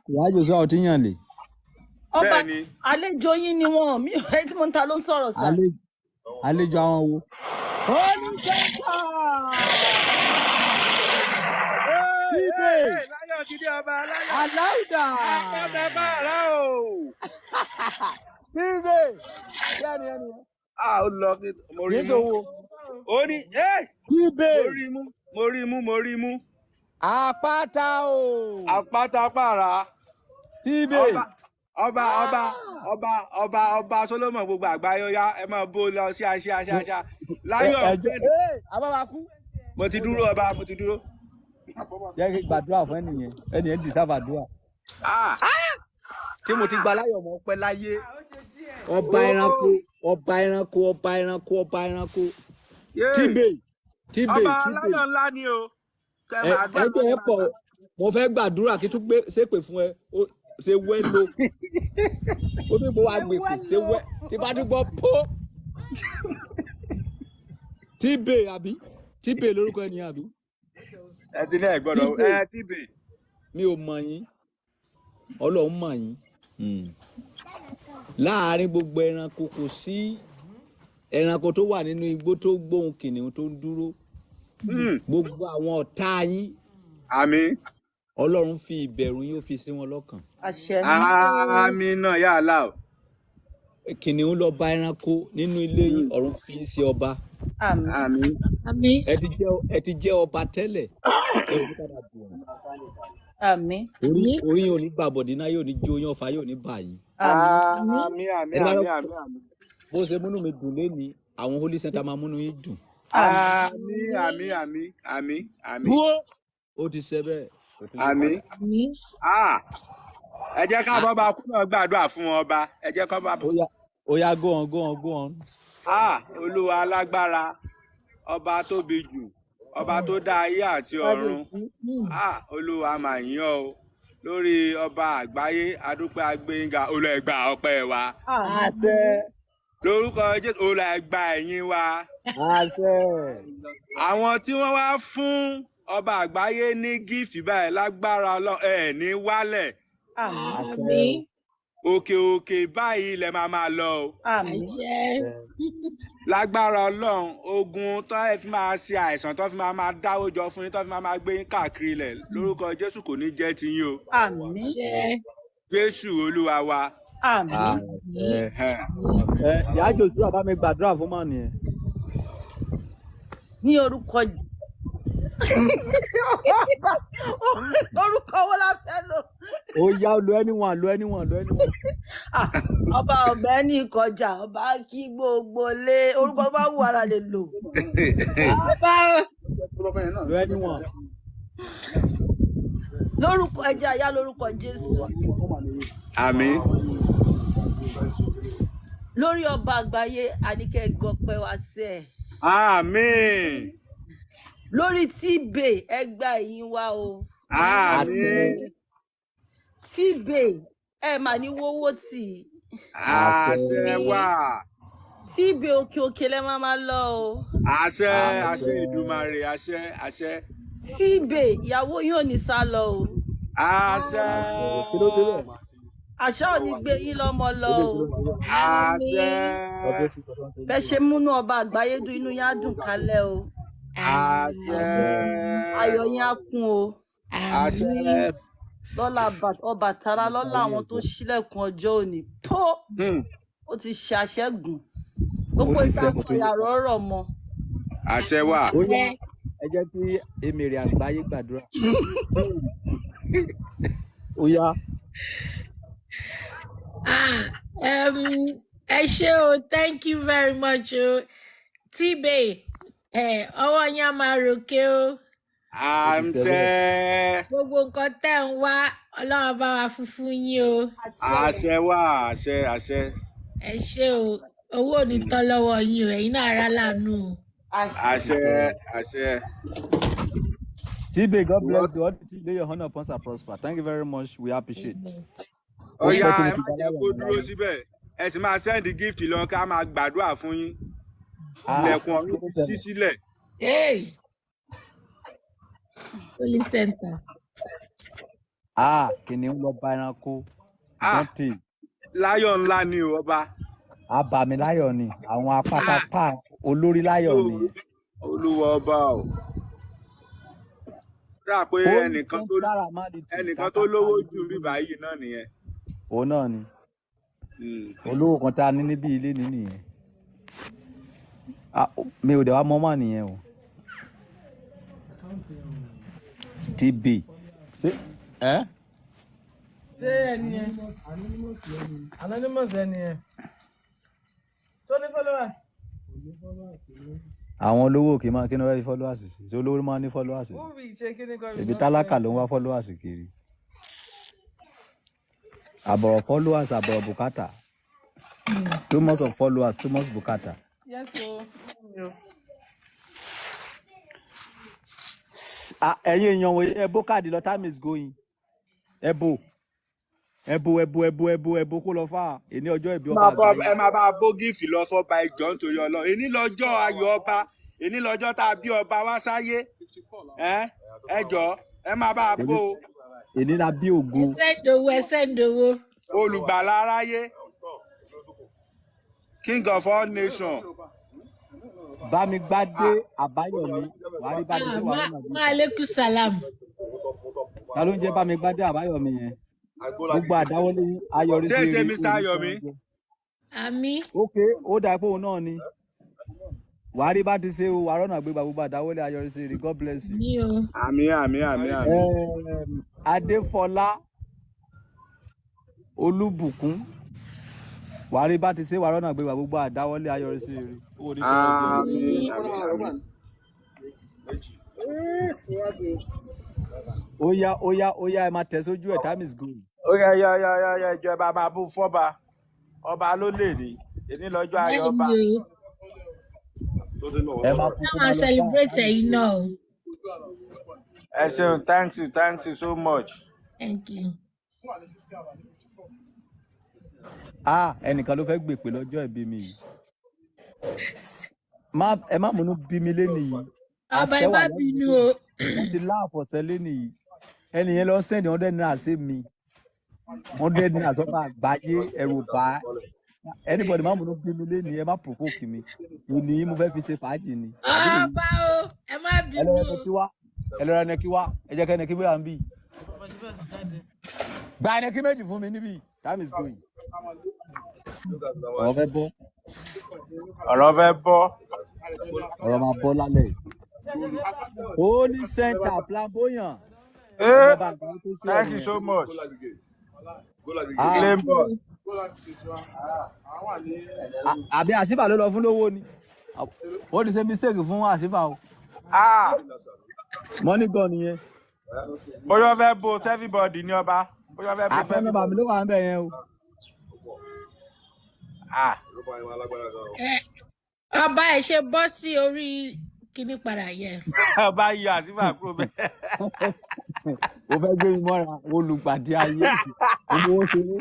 Ìyá Joshua ọtí yàn lè. Ọba àlejò yín ni wọn mi ẹ tí mo ń ta ló ń sọ̀rọ̀ sá. Àlejò àwọn wo. Láyọ̀ ti dé ọba aláyọ̀. Aláùdà. Àpáta bá àrá o. Bíbè. Ẹni. Ó lọ kí mo rí mú. Ó ní Bíbè. Mo rí mú. Àpáta o. Àpáta pààrà. Bíbè. Ọba Solomon gbogbo àgbáyé ó yá ẹ máa bó lọ sí aṣá. Láyọ̀ abáwakú. mo ti dúró ọba mo ti dúró. Jẹ́ kí gbàdúrà fún ẹnìyẹn deserve àdúrà. Tí mo ti gba láyọ̀ mọ́ pẹ́ láyé. Ọba ẹranko. Tíbè. Ọba aláyọ̀ ńlá ni o. Ẹjọ́ ẹ pọ̀ mo fẹ́ gbàdúrà kí tún gbé ṣépè fún ẹ ṣe wẹ́ ló. Ó ní mo wá gbèpè ṣe wẹ́ tí bá tún gbọ́ pọ́. Tíbè lórúkọ ẹni àbí. Ẹ ti ní ẹ gbọ́dọ̀ Tíbè. Mi ò mọ̀ yín Ọlọ́run mọ̀ yín. Láàárín gbogbo ẹranko kò sí ẹranko tó wà nínú igbó tó gbóhùn kìnìún tó ń dúró. Gbogbo àwọn ọ̀tá yín. Àmín. Ọlọ́run fi ìbẹ̀rù yín ó fi sí wọn lọ́kàn. Àṣẹ. Àmín náà yà á là o. Kìnìún lọ bá ẹranko nínú ilé yín ọ̀run fi ń ṣe ọba. Àmín. Ẹ ti jẹ́ ọba tẹ́lẹ̀. Àmín. Orí yóò ní gbàbọ̀dé náà yóò ní jó yín ọ̀fà yóò ní bà yín. Àmín. Bó ṣe múnú mi dùn lénìí àwọn holy center máa múnú yín dùn. àmín àmín àmín àmín àmín ó ti ṣe bẹ́ẹ̀. àmín. ẹ jẹ́ ká bọ́ bá kú náà gbàdúrà fún ọba ẹ jẹ́ ká bá. ó yá go on go on go on. olúwa alágbára ọba tóbi jù ọba tó dá ayé àti ọ̀run olúwa mà yín ọ́ o lórí ọba àgbáyé adúpẹ́ agbẹ́yìnga olùẹ̀gbà ọpẹ́ wa. àṣẹ. lórúkọ Jésù olùẹ̀gbà ẹ̀yìn wa. àṣẹ. àwọn tí wọ́n wá fún ọba àgbáyé ní gift báyìí lágbára Ọlọ́run ẹ̀ ní wálẹ̀. Àmín. òkè òkè báyìí ilẹ̀ máa lọ o. Àmín. lágbára Ọlọ́run ogun tó ẹ fi máa ṣe àìsàn tó fi máa dáwó jọ fún yín tó fi máa gbé yín káàkiri ilẹ̀ lórúkọ Jésù kò ní jẹ́ ti yín o. Àmín. Jésù Olúwa wa. Àmín. ìyá Jòsú bá mi gbàdúrà fún mọ́ nìyẹn. ní orúkọ orúkọ wo la fẹ́ lò. ó yá lo anyone lo anyone lo anyone. ọba ọbẹ ní ìkọjà ọba kí gbogbo lé orúkọ bá wù ara lè lò. lo anyone. lórúkọ ẹjẹ àyà lórúkọ Jésù. àmín. lórí ọba àgbáyé àníkẹ́ gbọpẹ́ wá sẹ́. àmín. lórí tíbè ẹgbà ẹ̀yìn wa o. àmín. tíbè ẹ mà ní wọ́wọ́ tì. àṣẹ wà. tíbè òkè òkè lẹ máa lọ o. àṣẹ àṣẹ Èdùmàrè àṣẹ àṣẹ. tíbè ìyàwó yóò ní sá lọ o. àṣẹ. àṣà ò ní gbé yín lọ́mọ lọ o. àṣẹ. bẹ́ẹ̀ ṣe múnú ọba àgbáyé dùn inú yín á dùn kálẹ̀ o. àṣẹ. ayọ̀ yín á kún o. àṣẹ. lọ́la Ọbàtálá lọ́la àwọn tó ṣílẹ̀kùn ọjọ́ òní pó ó ti ṣe àṣẹ́gun gbogbo ìtàkùn yàrá ọ̀rọ̀ mọ́. àṣẹ wà. ẹ jẹ́ kí emèrè àgbáyé gbàdúrà. ó yá. ẹ ṣé o thank you very much o tíbè ọwọ́ yín á máa ròkè o. àṣẹ. gbogbo nǹkan tẹ́ ń wá Ọlọ́run bá wa fún yín o. àṣẹ wà àṣẹ àṣẹ. ẹ ṣé o owó ò ní tán lọ́wọ́ yín o ẹ̀yin náà rà láàánú o. àṣẹ àṣẹ. Tíbè, God bless you. Lay your honor upon and prosper. Thank you very much. We appreciate. ó yá ẹ má jẹ́ kó dúró síbẹ̀ ẹ sì máa send gift lọ ká máa gbàdúrà fún yín. ilẹ̀kùn ọ̀run ti ṣí sílẹ̀. Holy Center. Kìnìún lọ bá ẹranko. Láyọ̀ ńlá ni o ọba. Abami láyọ̀ ni àwọn apátápá olórí láyọ̀ ni. Olúwa ọba o. Rà pé ẹnìkan tó lówó jù bí báyìí náà nìyẹn. Òun náà ni. Olówó kan tá a ní níbí ilé ní nìyẹn. Mi ò dẹ̀ wá mọ́mọ́ nìyẹn o. TB. ṣé ẹni yẹn anonymous ẹni yẹn tó ní followers. àwọn olówó kì í máa kí ni wọ́n fi followers sí ṣé olówó máa ní followers sí. ebi tálákà ló ń wá followers kiri. àbọ̀rọ̀ followers àbọ̀rọ̀ bùkátà. Too much of followers too much bùkátà. Yes, so. ẹ̀yin èèyàn wọ̀nyí ẹ bó káàdì lọ time is going ẹ bó kó lọ fà èní ọjọ́ ìbí ọba àgbáyé. ẹ máa bá a bó gífì lọ sọ́ba ìjọ nítorí Ọlọ́run èní lọ́jọ́ ayọ̀ ọba èní lọ́jọ́ tá a bí ọba wá sáyé ẹ jọ ẹ máa bá a bó. èní la bí ògo. ẹ sẹ́ńdowó. olùgbàlà aráyé King of all nations. Bámigbádé Àbáyọ̀mí wàá rí bámi sí wàhálà náà. Maaleykum salam. Ta ló ń jẹ́ Bámigbádé Àbáyọ̀mí yẹn? Gbogbo àdáwọlé ayọrísí rí. ṣé Mr. Ayọ̀mí. Àmín. Ok, ó dà pé òun náà ni. Wàá rí bá ti ṣe o, wàá rọ́nà gbégbá gbogbo àdáwọlé ayọrísí rí. God bless you. Àmín. Adéfọlá Olúbùkún wàá rí bá ti ṣe wàá rọ́nà gbégbá gbogbo àdáwọlé ayọrísí rí. Àmín. Oya, ẹ máa tẹ̀ sójú ẹ̀, time is going. Ó yá ìjọba máa bú fọ́ba. Ọba ló lè rí. Èní lọ́jọ́ ayọ̀ ọba. Ẹ máa kú kó Come máa and lọ celebrate it, you know. Ẹ ṣeun, thanks you so much. Thank you. Ẹnìkan ló fẹ́ gbèpè lọ́jọ́ ìbí mi yìí. Ẹ má múnú bí mi lénìí yìí. Ọba ẹ má bínú o. Wọ́n ti láàfọ̀sẹ́ lénìí yìí. Ẹnì yẹn lọ sẹ́ndì 100 naira sí mi. 100 naira sọ́ba àgbáyé ẹ̀rù bá. Anybody má múnú bí mi lénìí, ẹ má provoke mi. Òní mo fẹ́ fi ṣe fàájì ni. Ọba o, ẹ má bínú o. Ẹ lọ́ra ẹnẹ kí wá. Ẹ jẹ́ kí ẹnẹ kí bóyá ń bì. Gba ẹnẹ kí méjì fún mi níbí. Time is going. Ọ̀rọ̀ fẹ́ bọ́. Ọ̀rọ̀ máa bọ́ lálẹ́. Holy center flamboyant. Thank you so much. Àbí àṣìfà ló lọ fún lówó ni. Ó ti ṣe mistake fún àṣìfà o. Money gun nìyẹn. Bóyá fẹ́ both everybody ní ọba. Bóyá fẹ́ both everybody. Àfẹnubà mi ló wà ń bẹ̀ yẹn o. Ọba ẹ ṣe bọ́ sí orí kíní padà yẹ. Ọba yọ àṣìfà kúrò bẹ́ẹ̀. Ó fẹ́ gbé mi mọ́ra olùpàdé ayé. Owó ṣeré.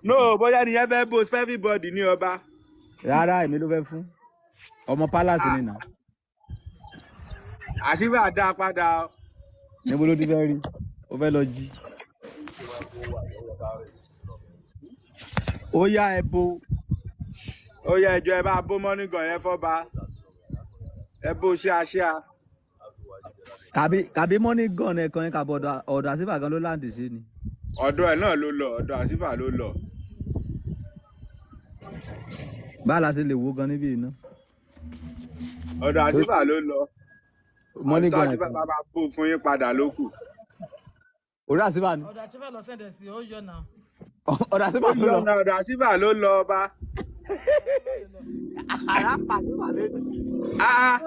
No, bóyá nìyẹn fẹ́ both everybody ní ọba. Rárá, èmi ló fẹ́ fún. Ọmọ palace ni nà. Àṣìfà dá padà. Níbo ló ti fẹ́ rí? Ó fẹ́ lọ jí. Ó yá ẹ bo. Ó yá ẹjọ́ ẹ bá bó money gun yẹn fọ́ba. Ẹ bó ṣíà. Kàbí money gun ẹ̀kan yẹn kàbọ̀ ọ̀dọ̀ àṣìfà gan ló láǹdì sí ni. Ọ̀dọ̀ ẹ̀ náà ló lọ, ọ̀dọ̀ àṣìfà ló lọ. Báà la ṣe lè wo gan níbí iná. Ọ̀dọ̀ àṣìfà ló lọ. Money gun àṣìfà bá máa bó fún yín padà lókù. Orí àṣìfà ni. Ọ̀dọ̀ àṣìfà lọ sẹ́ndẹ̀ sí ó yọ náà. Ọ̀dọ̀ àṣìfà ló lọ. Ọ̀dọ̀ àṣìfà ló lọ ọba. Àrà pàdé wà lẹ́nu.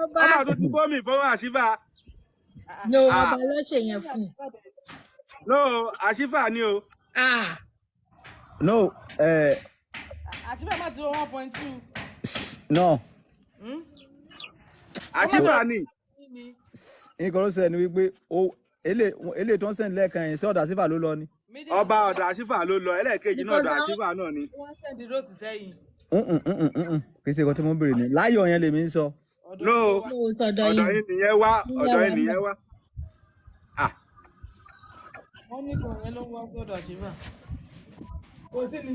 Ọba tó ti bómi fún àṣìfà. No, ọba ló ṣe yẹn fún. No, àṣìfà ni o. No, àṣìfà má ti wọ 1.2. No. Àṣìfà ni. Nǹkan ló ṣe ni wípé eléyìí tó ń sẹ́ni lẹ́ẹ̀kan yẹn sí ọ̀dọ̀ àṣìfà ló lọ ni. Ọba ọ̀dọ̀ àṣìfà ló lọ, ẹlẹ́ẹ̀kejì náà ọ̀dọ̀ àṣìfà náà ni. Wọ́n sẹ́ndì róòtù sẹ́yìn. Kì í ṣe nǹkan tí mo ń béèrè ni. Láyọ̀ yẹn lèmi ń sọ. No, ọ̀dọ̀ yín nìyẹn wá, ọ̀dọ̀ yín nìyẹn wá. Wọ́n ní kan yẹn ló ń wá sọ́dọ̀ àṣìfà. Kò sí ni.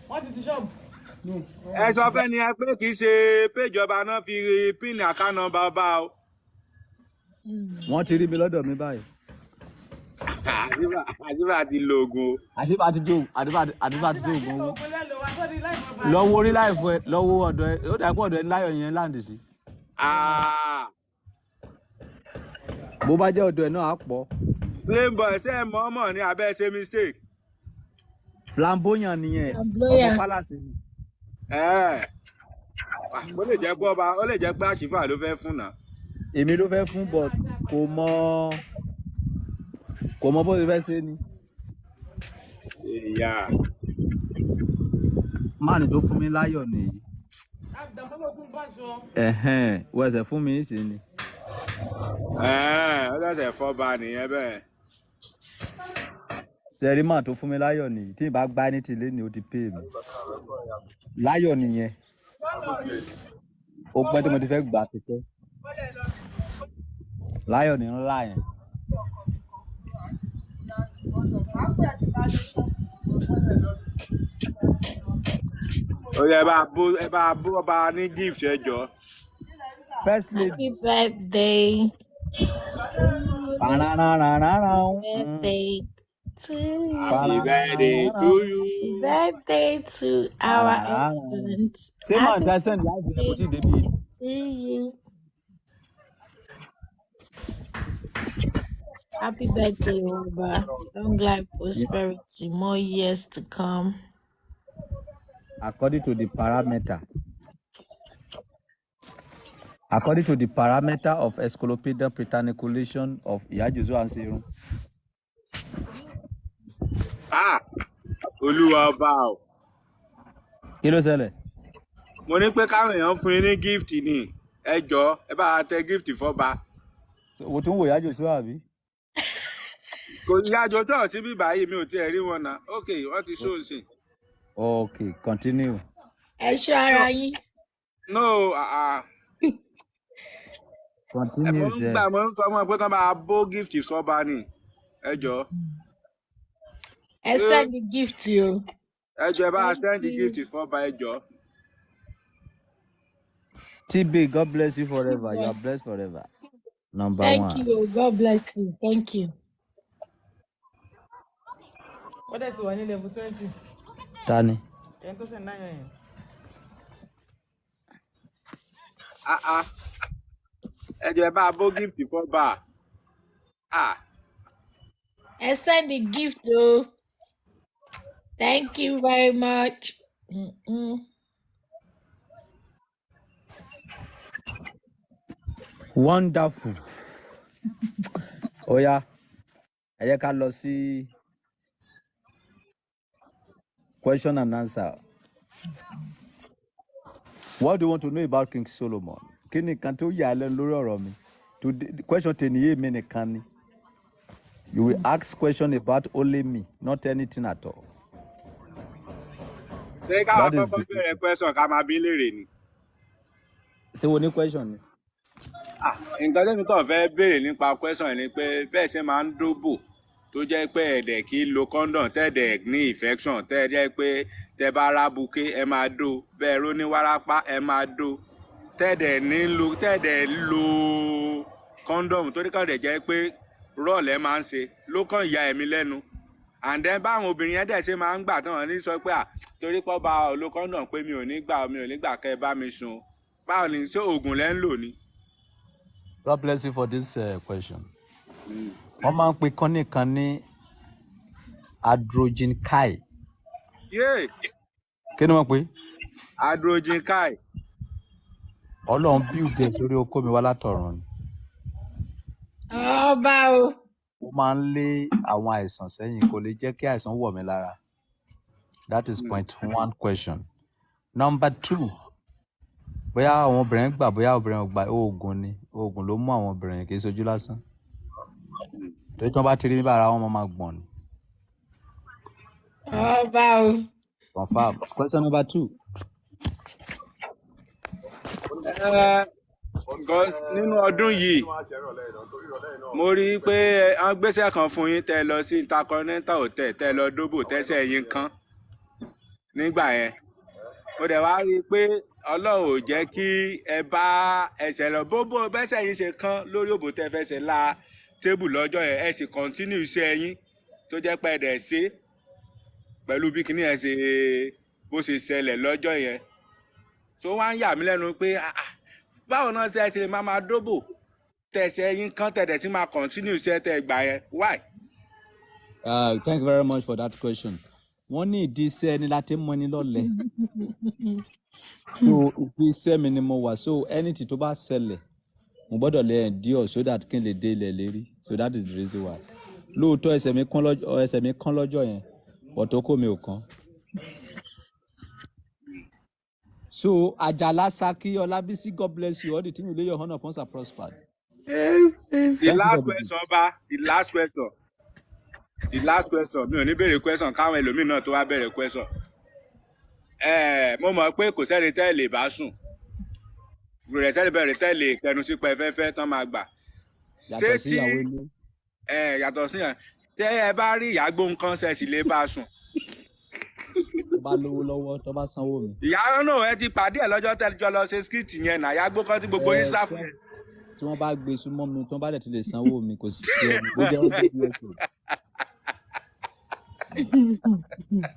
Wọ́n ti ṣọ́ọ̀bù. Ẹ sọ fẹ́ ni ẹ pé kì í ṣe péjọba náà fi píìnì àká nọ́mbà ọba o. Wọ́n ti rí mi lọ́dọ̀ mi báyìí. Àṣìfà ti lo oògùn o. Àṣìfà ti jó oògùn owó. Lọ́wọ́ orí láìfọ ẹ, lọ́wọ́ ọ̀dọ̀ ẹ, ó dàpọ̀ ọ̀dọ̀ ẹ láyọ̀ yẹn láǹdì sí. Bó bá jẹ́ ọ̀dọ̀ ẹ náà á pọ̀. Flame boy ṣé ẹ mọ̀ ọmọ ní abẹ́ ṣe mistake. Flamboyant nìyẹn, ọmọ palace ni. Ó lè jẹ́ pé ọba, ó lè jẹ́ pé àṣìfà ló fẹ́ fún náà. Èmi ló fẹ́ fún but kò mọ bó ṣe fẹ́ ṣe ni. Máàní tó fún mi láyọ̀ nìyí. Wọ́n ẹsẹ̀ fún mi sí ni. Ó lẹ́sẹ̀ fọ́ba nìyẹn bẹ́ẹ̀. Sẹ́rí máà tó fún mi láyọ̀ nìyí. Tí ìbá gbá ní tìlé ni ó ti pè mí. Láyọ̀ nìyẹn. Ó pẹ́ tí mo ti fẹ́ gbà pípẹ́. Láyọ̀ ní ńlá yẹn. Ó yẹ ẹ bá bó ọba ní gift ẹ jọ. First lady. Happy birthday. Birthday to you. Happy birthday to you. Birthday to our husband. Ṣé màá dá sẹ́ni láti ẹ̀ kò tí ì débi? To you. Happy birthday, Oba. Long life, prosperity, more years to come. According to the parameter. According to the parameter of escolopidial pretaniculation of Iyajoso and Serun. Olúwa ọba o. Kí ló ṣẹlẹ̀? Mo ní pé káwọn èèyàn fún yín ní gift ni. Ẹ jọ̀ọ́ ẹ bá wa tẹ gift fọ́ba. Wo tún wo Iyajoso àbí? Kò Ìyájọsọ sí bíbá yìí mi ò tiẹ̀ rí wọn náà. Okay, wọ́n ti show nsìn. Okay, continue. Ẹ ṣọ́ ara yín. No, Continue, sir. mo ń sọ wọn pé kán máa bó gift sọ́ba ni. Ẹ jọ̀ọ́. Ẹ send the gift o. Ẹ jọ̀ọ́ ẹ bá wa send the gift fọ́ba ẹ jọ̀ọ́. TB, God bless you forever. You are blessed forever. Number Thank one. you. God bless you. Thank you. What dẹ̀ ti wà ní level 20. Tani. Ẹni tó send 9 yẹn. Ẹ jọ̀ọ́ ẹ bá bó gift fọ́ba. Ẹ send the gift o. Thank you very much. Wonderful. Oya, ẹ jẹ́ ká lọ sí question and answer. What do you want to know about King Solomon? Kí ni nǹkan tó yà á lẹ́nu lórí ọ̀rọ̀ mi? The question tènìyé mi nìkan ni. You will ask question about only me, not anything at all. Ṣé káwọn kọ́kọ́ bẹ̀rẹ̀ question ká máa bí léèrè ni? Ṣé wo ní question ni? Nǹkan tẹ́mi kàn fẹ́ béèrè nípa question ni pé bẹ́ẹ̀ ṣe máa ń dóbò tó jẹ́ pé ẹ̀dẹ̀ kì í lo condom tẹ́ẹ̀dẹ̀ ní infection tẹ́ẹ̀ jẹ́ pé tẹ́ bá rábuké ẹ máa dó bẹ́ẹ̀ ró ní wárápá ẹ máa dó tẹ́ẹ̀dẹ̀ lo condom tó kàn dẹ̀ jẹ́ pé rọ́ọ̀lẹ́ máa ń ṣe ló kàn ya ẹ̀mí lẹ́nu and then báwọn obìnrin yẹn dẹ̀ ṣe máa ń gbà tán wọn ní sọ pé torí pọ́ bá lo condom pé mi ò ní gbà kẹ́ ẹ bá mi sùn báwo ni ṣé oògùn lẹ́ ń lò ni. God bless you for this question. Wọ́n máa ń pe kọ́nì kan ní androgen kai. Kí ni wọ́n pe? Androgen kai. Ọlọ́run build ẹ̀ sórí okó mi wá látọ̀run ni. Ọba o. Ó máa ń lé àwọn àìsàn sẹ́yìn kò lè jẹ́ kí àìsàn wọ̀ mí lára. That is point one question. Number two. Bóyá àwọn obìnrin gbà bóyá obìnrin gbà oògùn ni oògùn ló mú àwọn obìnrin kì í ṣojú lásán. Torí tí wọ́n bá ti rí bíbá ara wọn máa gbọ̀n ni. Ọba o. Confirm. Question number two. Nínú ọdún yìí mo rí i pé wọ́n gbéṣẹ́ kan fún yín tẹ́ lọ sí Intercontinental Hotel tẹ́ lọ dóbò tẹ́sẹ̀ yín kán nígbà yẹn ó dẹ̀ wá rí i pé Ọlọ́run ò jẹ́ kí ẹ bá ẹsẹ̀ lọ bóbó bẹ́sẹ̀ yín ṣe kán lórí òbò tẹ́ fẹsẹ̀ la tébù lọ́jọ́ yẹn ẹ sì kọ́ntínú iṣẹ́ yín tó jẹ́ pé ẹ̀dẹ̀ ṣe pẹ̀lú bí kíní ẹ ṣe bó ṣe ṣẹlẹ̀ lọ́jọ́ yẹn tó wá ń yà mí lẹ́nu pé báwo náà ṣe ẹ ti lè máa dóbò tẹ̀sẹ̀ yín kán tẹ̀dẹ̀ tí máa kọ́ntínú iṣẹ́ tẹ́ gbà yẹn why. Thank you very much for that question. Wọ́n ní ìdí iṣẹ́ ẹni láti mọ ẹni lọ́lẹ̀. So ìdí iṣẹ́ mi ni mo wà so anything tó bá ṣẹlẹ̀ mo gbọ́dọ̀ lè endure so that kí n lè dé ilẹ̀ lérí so that is the reason why. Lóòótọ́ ẹsẹ̀ mi kán lọ́jọ́ yẹn but okó mi ò kán. So Ajala Saki Olabisi, God bless you. All the things you lay your hand upon are prospered. The last question. Mi ò ní béèrè question káwọn ẹlòmíì náà tó wá béèrè question. Mo mọ̀ pé kò sẹ́ni tẹ́ lè bá sùn. Gbèrè sẹ́ni bẹ̀rẹ̀ tẹ́ lè kẹnu sí pẹ́fẹ́fẹ́ tán máa gbà. Ṣé tí yàtọ̀ sí yàn tẹ́ ẹ bá rí ìyàgbó nǹkan ṣe sì lè bá sùn. Tó bá lówó lọ́wọ́ tó bá sanwó mi. Ìyá náà ẹ ti pàdé ẹ̀ lọ́jọ́ tẹ́lẹ̀ lọ ṣe skit yẹn náà ìyàgbó kan tí gbogbo yín sá fún. Tí wọ́n bá gbé súnmọ́ mi tí wọ́n bá dẹ̀ ti lè sanwó mi kò sí ẹ̀ bó jẹ́ ọdún bí ẹ̀sìn.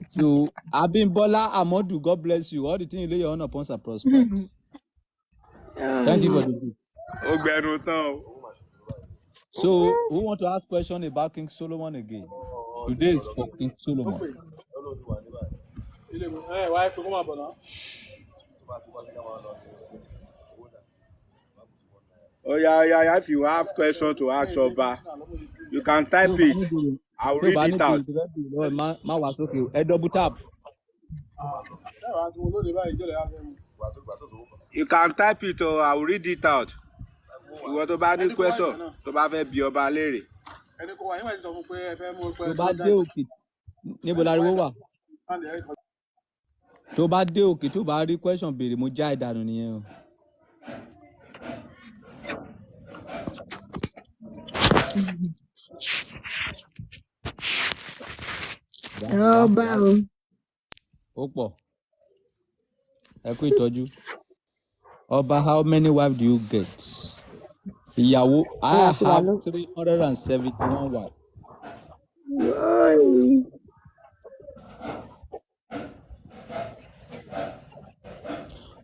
So Abimbola Amodu, God bless you. All the things you lay your hand upon are prospered. Thank you for the gift. So who want to ask question about King Solomon again? Today is for King Solomon. Oh yeah. If you have question to ask Oba, you can type it. I'll read it out. Má wá sókè ẹ double tap. You can type it or I'll read it out. Ìwọ tó bá ní question tó bá fẹ́ bi Ọba léèrè. Tó bá dé òkè níbo láriwo wà. Tó bá dé òkè tó bá rí question béèrè mo já ìdànù nìyẹn o. Ọba o. Ó pọ̀. Ẹ kú ìtọ́jú. Ọba, how many wives do you get? Ìyàwó, I have 371 wives.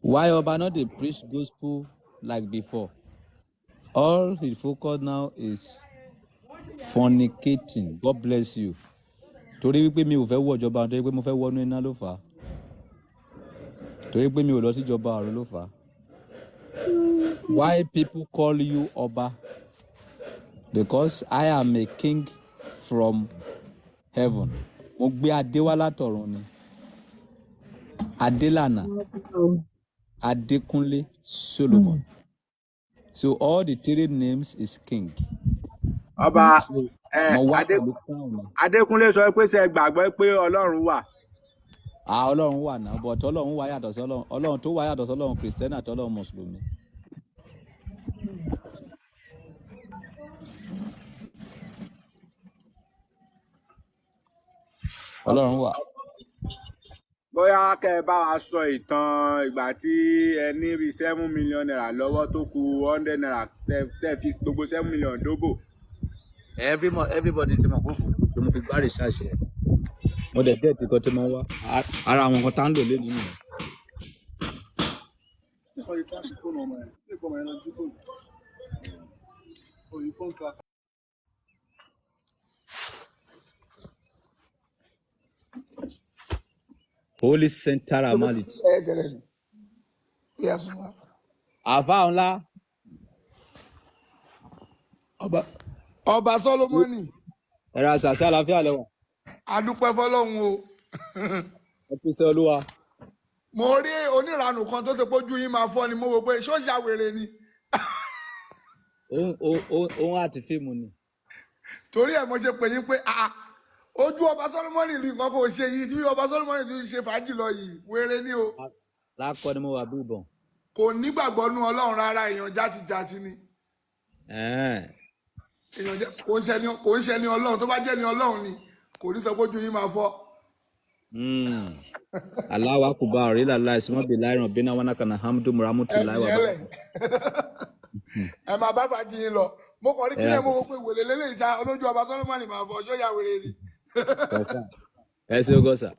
Why Oba not dey preach gospel like before? All he focus now is fornicating. God bless you. Torí wípé mi ò fẹ́ wọ ìjọba torí pé mo fẹ́ wọnú iná ló fà á. Torí pé mi ò lọ sí ìjọba ọ̀run ló fà á. Why people call you Oba? Because I am a king from heaven. Mo gbé adé wá látọ̀run ni. Adélànà. Adékúnlé Solomon. So all the three names is king. Ọba Adékúnlé sọ pé ṣé gbàgbọ́ pé Ọlọ́run wà. Ọlọ́run wà náà, but Ọlọ́run wà yàtọ̀ sí Ọlọ́run. Ọlọ́run tó wà yàtọ̀ sí Ọlọ́run Kristẹni àti Ọlọ́run Mùsùlùmí. Ọlọ́run wà. Bóyá kẹ́ ẹ bá wa sọ ìtàn ìgbà tí ẹ ní bí 7 million naira lọ́wọ́ tó kù 100 naira tẹ́ fi gbogbo 7 million dóbò. Everybody ti mọ̀ kó mo fi gbá research ẹ̀. Mo dẹ̀ get nǹkan tí mo wá. Ara àwọn nǹkan tá ń lò lé nínú. Holy Center Amality. Àfáà ńlá. Ọba Solomoni. Ẹ̀rọ àṣàṣà àlàáfíà lẹ́wọ̀n. Adúpẹ́ fọlọ́run o. Ẹ kú iṣẹ́ Olúwa. Mo rí oníranù kan tó ṣe pé ojú yín máa fọ́ ni mo wò pé ṣó ya wèrè ni. Òun àti fíìmù ni. Torí ẹ̀ mo ṣe pè yín pé ojú Ọba Solomoni ní nǹkan kò ṣe yìí tí Ọba Solomoni ti ṣe fàájì lọ yìí wèrè ni o. Lákọ ni mo wà bí ìbọn. Kò nígbàgbọ́ nú Ọlọ́run rárá, èèyàn játijàti ni. Kò ń ṣe ni Ọlọ́run, tó bá jẹ́ ni Ọlọ́run ni kò ní sọ pé ojú yín máa fọ́. Allahu akbar ila la isma billahi rabbina wa nakana hamdu muramutu la wa ba. Ẹ máa bá fàájì yín lọ. Mo kàn rí kí ni mo wò pé wèrè lélẹ̀ ìṣá olójú Ọba Solomoni máa fọ́ ṣó ya wèrè ni. Ẹ ṣé o gọ́sà.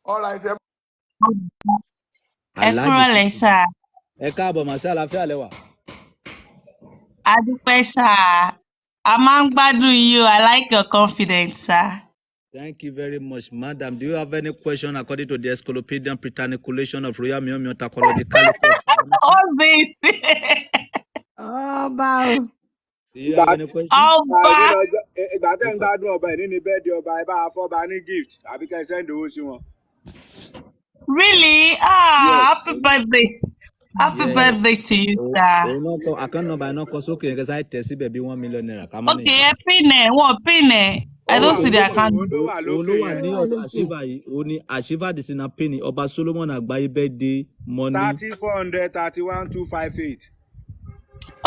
All right. Ẹ kúrọ̀lẹ́ sà. Ẹ káàbọ̀ mà sí àlàáfíà lẹ́wà. A dúpẹ́ sà. A máa ń gbádùn yín o. I like your confidence, sir. Thank you very much, madam. Do you have any question according to the Encyclopedian Britanniculation of Royal Museum Tacological? All this. Ọba o. Do you have any question? Ọba. Ìgbà tẹ́ ń gbádùn ọba ẹ̀ nínú bẹ́ẹ̀dì ọba ẹ bá fọ́ba ní gift àbí kẹ́ ẹ send owó sí wọn. Really? Happy birthday. Happy birthday to you, sir. Account number I no kọ sókè yẹn kẹsàn-án tẹ̀sí bẹ̀ bí 1 million naira. Okay, ẹ pin ẹ̀, wọ́n pin ẹ̀. I don't see the account. Olówà ní ọ̀dọ̀ àṣìfà yìí, ó ní àṣìfà dì sí na pin ní Ọba Solomon Àgbáyé birthday money. 30,400 31,258.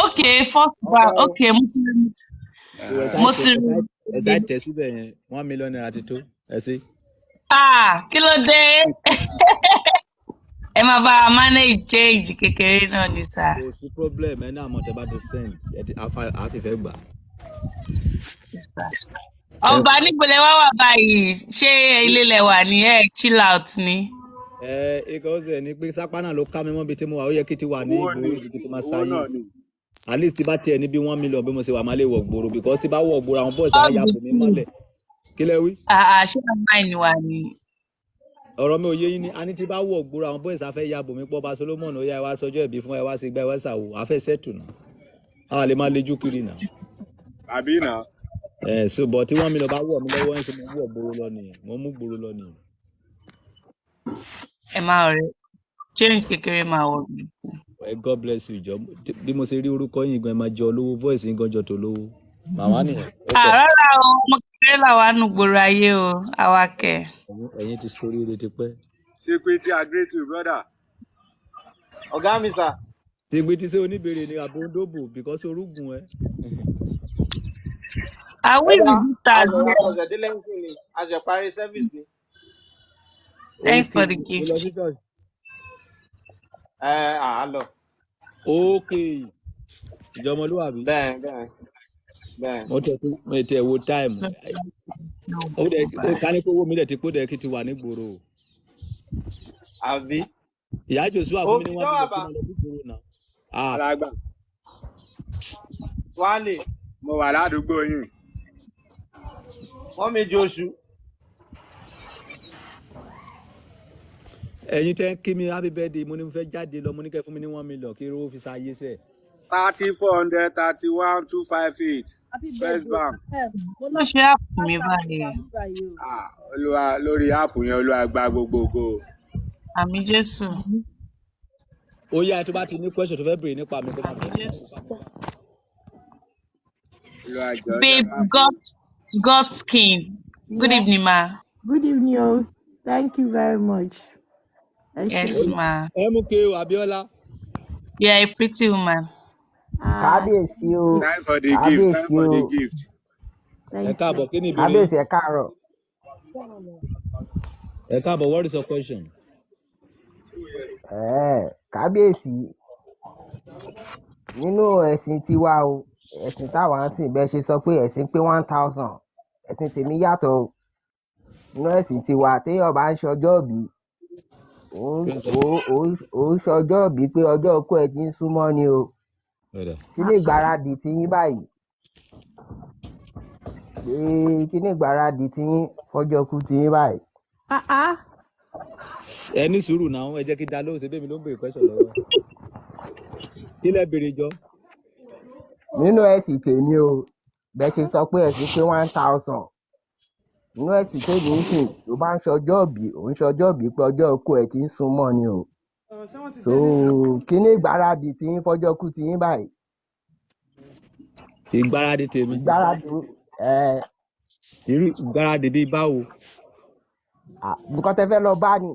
Okay, first one. Okay, mo ti rí. Ẹ sáà tẹ̀sí bẹ̀ yẹn 1 million naira ti tó. Ẹ sí. Kí ló dé? Ẹ máa bá a manage change kékeré náà ní sá. Kò sí problem ẹ náà mọ̀ tẹ́ bá ti send àfìfẹ́ gbà. Ọba nígbòlẹ̀ wá wà báyìí, ṣé ilé lẹ wà ní chill out ni? Ikọ̀ ọ̀sẹ̀ ni pé sápá náà ló ká mi mọ́ bí tí mo wà, ó yẹ kí ti wà ní ìgboro ìsìnkú tó máa sáyé. At least tí bá tiẹ̀ ní bí 1 million bí mo ṣe wà máa lè wọ̀ gbòòrò because tí bá wọ̀ gbòòrò àwọn boys á yà bò mí mọ́lẹ̀. Kí lẹ wí? Ṣé ọba ẹni wà ní? Ọ̀rọ̀ mi ò yé yín ni, a ní tí bá wọ̀ gbòòrò àwọn boys á fẹ́ yà bò mí pọ̀ Ọba Solomon ó yá ẹ wá sọjọ́ ìbí fún ẹ wá sí gbá ẹ wá ṣàwò, á fẹ́ settle náà. a lè máa lejú kiri náà. àbí náà. So but tí 1 million bá wọ̀ mí lọ́wọ́ ẹ̀ ṣe mo wọ̀ gbòòrò lọ nìyẹn mo mú gbòòrò lọ nìyẹn. ẹ máa rẹ change kékeré máa wọ mí. God bless you jọ bí mo ṣe rí orúkọ yín gan ẹ máa jọ olówó voice yín gan jọ tó lówó màmá nìyẹn. Rárá o ọmọ kékeré làwa nù gbòòrò ayé o àwa kẹ. Ẹ̀yin ti sórí ire ti pẹ́. Security agree to brother. Ọ̀gá mi sà. Security ṣé oníbèrè ni àbòndóbò because orúgun ẹ. Àwí registered. Àṣẹ délé ń sìn ni àṣẹ parí service ni. Thanks for the gift. Lọ. Okay. Ìjọmọlúwàbí. Bẹ́ẹ̀. Mo tẹ̀ wo time. Ó ká ní pé owó mi dẹ̀ ti kó dẹ̀ kí ti wà ní gbòòrò. Àbí. Ìyá Joshua fún mi ní 1 million kí n lọ sí gbòòrò náà. Alágbà. Wálé. Mo wà ládùúgbò yín. Wọ́n méjì oṣù. Ẹ̀yin tẹ́ kí mi happy birthday mo ní mo fẹ́ jáde lọ mo ní kẹ́ fún mi ní 1 million kí owó fi ṣayé sẹ̀. 30,400 31,258 First Bank. Mo lọ ṣe áàpù mi báyìí. Olúwa lórí áàpù yẹn Olúwa gba gbogbogbò. Àmì Jésù. Ó yá tó bá ti ní question tó fẹ́ béèrè nípa mi kó má bẹ̀rẹ̀. Babe God skin. Good evening ma. Good evening o. Thank you very much. Yes ma. MK Abiola. You are a pretty woman. Kábíyèsí o. Time for the gift. Time for the gift. Ẹ káàbọ̀ kí ni ìbéèrè? Kábíyèsí ẹ káàárọ̀. Ẹ káàbọ̀ what is your question? Kábíyèsí nínú ẹ̀sìn tiwa o ẹ̀sìn táwa ń sìn bẹ́ẹ̀ ṣe sọ pé ẹ̀sìn pé 1,000 ẹ̀sìn tèmi yàtọ̀ o nínú ẹ̀sìn tiwa téèyàn bá ń ṣọjọ́ ìbí ó ń ṣọjọ́ ìbí pé ọjọ́ òkú ẹ̀ ti ń súnmọ́ ni o kí ni ìgbáradì ti yín báyìí kí ni ìgbáradì ti yín fọjọ́ kú ti yín báyìí. Ẹ ní sùúrù náà ẹ jẹ́ kí dá lóhùn ṣe bẹ́ẹ̀ mi ló ń béèrè question lọ́wọ́ kí lẹ béèrè jọ. Nínú ẹ̀sìn tèmi o bẹ́ẹ̀ ṣe sọ pé ẹ̀sìn pé 1,000 nínú ẹ̀sìn tèmi ń sìn tó bá ń ṣọjọ́ ìbí ò ń ṣọjọ́ ìbí pé ọjọ́ òkú ẹ̀ ti ń súnmọ́ ni o so kí ni ìgbáradì tí yín fọjọ́ kú ti yín báyìí. Ìgbáradì tèmi. Ìgbáradì bíi báwo. Nǹkan tẹ fẹ́ lọ bá ni.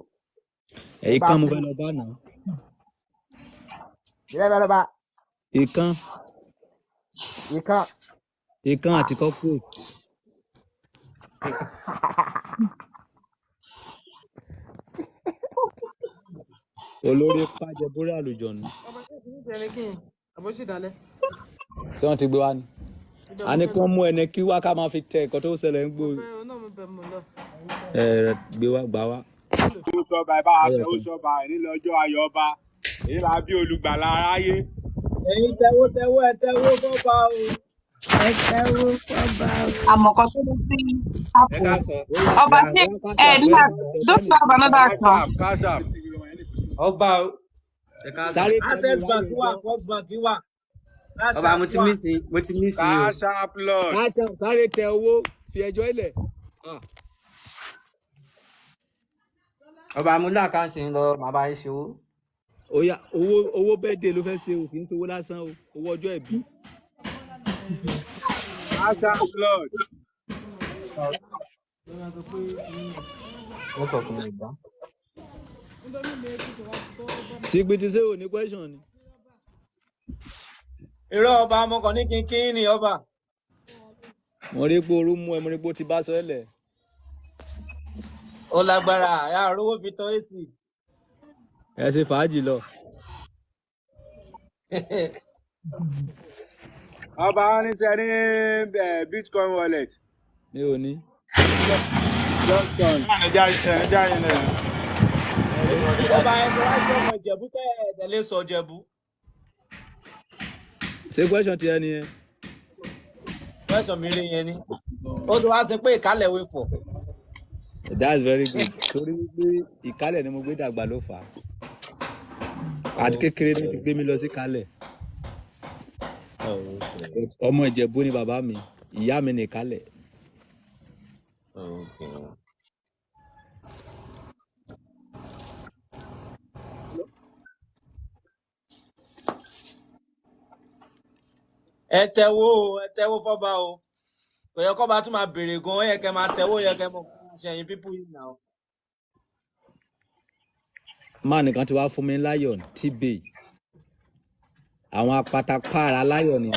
Ìkan mo fẹ́ lọ bá náà. Ilé fẹ́ lọ bá. Ìkan àti cockroach. Olórí pàjẹ bórí àlùjọ̀nù. Ṣé wọ́n ti gbé wá ni? A ní kí wọ́n mú ẹni kí wá ká máa fi tẹ ẹ̀kọ́ tó ṣẹlẹ̀ ń gbòòrò. Gbé wá gbà wá. Ó sọba ẹ bá wa tẹ ó sọba ẹ nílọ́jọ́ ayọ̀ ọba èyí là bí olùgbàlà aráyé. Ẹ̀yin tẹ́wọ́ ẹ tẹ́wọ́ fọ́ba o. Ẹ tẹ́wọ́ fọ́ba o. Àmọ̀kọ́ tó ló sí áàpù. Ọba tí nígbà don't have another account. Ọba o. Access Bank wà First Bank wà. Ọba mo ti mísì o. Cash App Lord. Sáré tẹ owó fi ẹjọ́ ilẹ̀. Ọba mo lá àkáǹtì ń lọ màá bá yín ṣe owó. Oya owó birthday ló fẹ́ ṣe o kì í ṣe owó lásán o owó ọjọ́ ìbí. Cash App Lord. Wọ́n sọ fún mi ìgbà. Sígbìtì ṣé o ní question ni. Irọ́ ọba ọmọkàn ní kínkín ni ọba. Mo rí pé orú mú ẹ mo rí pé ó ti bá sọ ẹlẹ̀. Ó lágbára àyà àrówó fi tọ́ èsì. Ẹ ṣe fàájì lọ. Ọba ní sẹ ní Bitcoin wallet. Mi ò ní. Ọba ẹ ṣe wá gbọ́ ọmọ Ìjẹ̀bú tẹ́ ẹ̀ẹ́dẹ̀ lè sọ Ìjẹ̀bú. Ṣé question ti ẹ nìyẹn? Question mi rí yẹn ni. Ó ti wá ṣe pé ìkálẹ̀ wé fọ̀. That's very good. Torí wípé ìkálẹ̀ ni mo gbé dàgbà ló fà á. Àti kékeré ló ti gbé mi lọ sí kálẹ̀. ọmọ Ìjẹ̀bú ni bàbá mi ìyá mi nìkálẹ̀. ẹ tẹ́wọ́ fọ́ba o kò yẹ kó bá tún máa béèrè gan ó yẹ kẹ́ máa tẹ́wọ́ yẹ kẹ́ mọ̀ ṣẹ̀yìn pípú yìí náà. máà nìkan ti wá fún mi lion tíbè àwọn apatapára lion ni.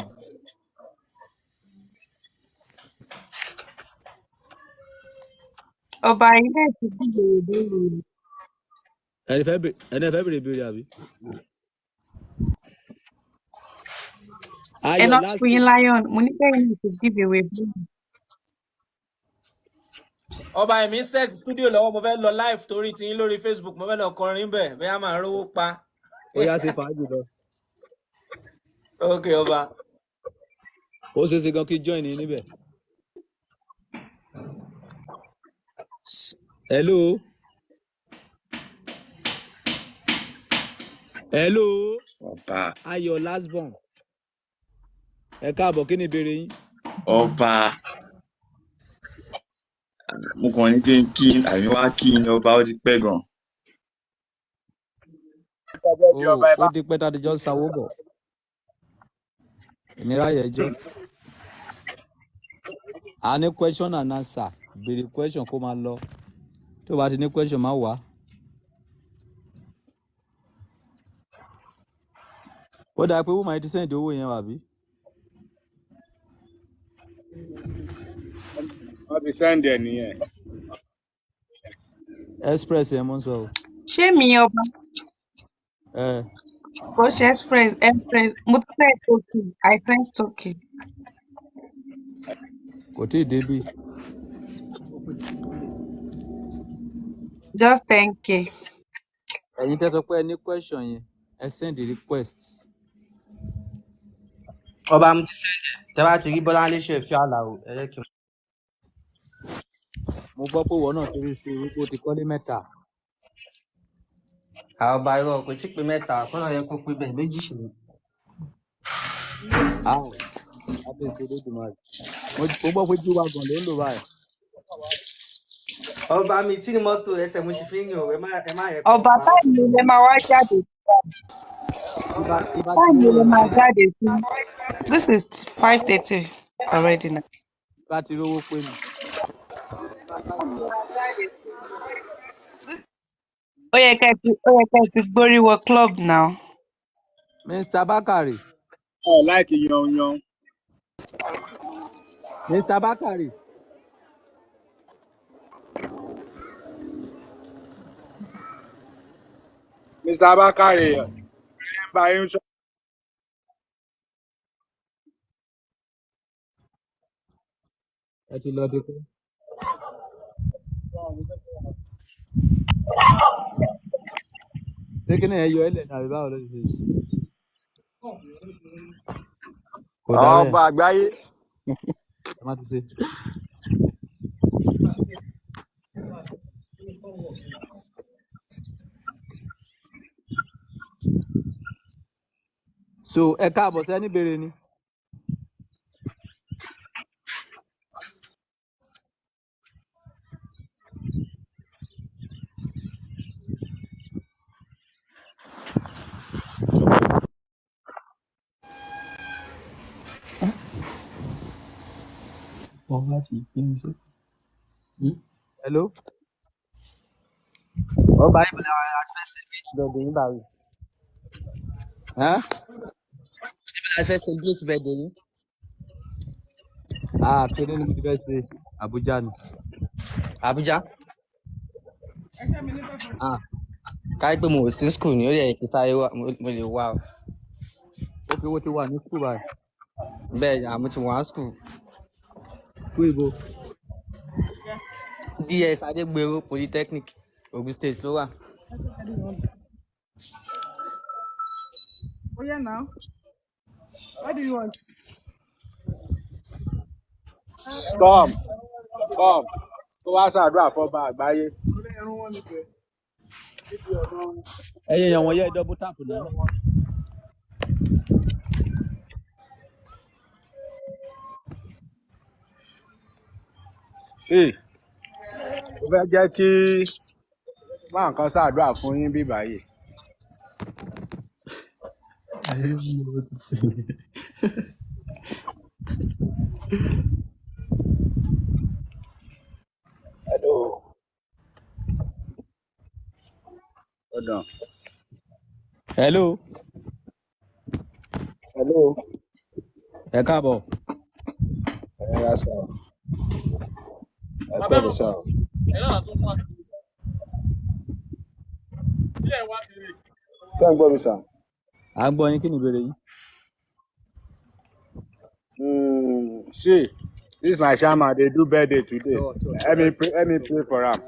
ọba ilé ti bèrè béèrè. ẹni fẹ́ bèrè béèrè àbí. ẹ lọ fún yín lion mo ní kẹ́yìn ti give away béèrè. ọba èmi set studio lọ́wọ́ mo fẹ́ lọ live torí tiyín lórí Facebook mo fẹ́ lọ kọrin bẹ́ẹ̀ bẹ́ẹ̀ á máa rówó pa. ó yá sí fàájì lọ. ok ọba. ó ṣeé ṣe gan kí join ní níbẹ̀. hello. hello. ọba. ayọ̀ last born. ẹ káàbọ̀ kí ni ìbéèrè yín. ọba mo kàn ní pé kí àmì wá kí ni ọba ó ti pẹ́ gan. ó di pẹ́ tàbí jọ sanwó bọ̀. ìnira yẹ jọ. a ní question and answer béèrè question kó máa lọ tí o bá ti ní question máa wá. ó dáa pé woman ti send owó yẹn wà bí. wọ́n ti send ẹ̀ nìyẹn. express ẹ̀ mọ́ sọ o. ṣé mi ọba. kò ṣe express mo ti fẹ́ tókì I sent tókì. kò tí ì débí. just 10k. ẹ̀yin tẹ́ sọ pé ẹ ní question yẹn ẹ send the request. ọba mi ti send ẹ tẹ́ bá ti rí Bọ́láńlé ṣe fi àlàó ẹ jẹ́ kí n. mo gbọ́ pé ìwọ náà torí ṣe wípé o ti kọ́lé mẹ́ta. àwọn ọba irọ́ kò tí pé mẹ́ta kọ́nà yẹ kó pé bẹ́ẹ̀ méjì sí ni. abẹ́ ìṣòro dùn máa mo gbọ́ pé jíwá gan ló ń lò báyìí. ọba mi tí ni mọ́tò ẹsẹ̀ mo sì fi ń rìn o ẹ má yẹ. ọba táyì lè máa wá jáde táyì lè máa jáde sí this is 5:30 already now. bá ti rówó pé mi. ó yẹ kẹ́ ti gbórí wọ club now. Mr. Bakari. láìkì yan. Mr. Bakari. Mr. Bakari ẹ̀ ń bá yín sọ. ẹ ti lọ dé kú. ṣé kí ni ẹ yọ ẹ lẹ̀ tàbí báwo ló ti ṣe. ọba àgbáyé. ẹ má ti ṣe. so ẹ káàbọ̀ sẹ́ni béèrè ni. hello. ọba ìbílẹ̀ àwọn afẹ́sẹ̀ bíi bẹ̀dẹ̀ yín báyìí. ìbílẹ̀ afẹ́sẹ̀ bíi bẹ̀dẹ̀ yín. kéde ní mo ti fẹ́ ṣe Abuja ni. Abuja. káyọ̀ pé mo ò sí school ni ó yẹ kí sáré wá mo lè wá o. ó fi owó ti wà ní school báyìí. bẹ́ẹ̀ àmọ́ ti wà ní school. school ibo. DS Adégbèrò Polytechnic Ogun State ló wà. Oh yeah, now. What do you want? Come. Kó wá ṣàdúrà fọ́ba àgbáyé. ẹyẹ yẹn wọ́n yẹ double tap náà. sí ó fẹ́ jẹ́ kí máa kan ṣàdúrà fún yín bí báyìí. I don't know what to say. Hello. Hold on. Hello. Hello. Ẹ káàbọ̀. Ẹ yá sá o. Ẹ pẹ̀lú sá o. Ṣé ń gbọ́ mi sá? À ń gbọ́ yín, kí ni ìbéèrè yín? See, this is my shaman. They do birthday today. Let me pray for him.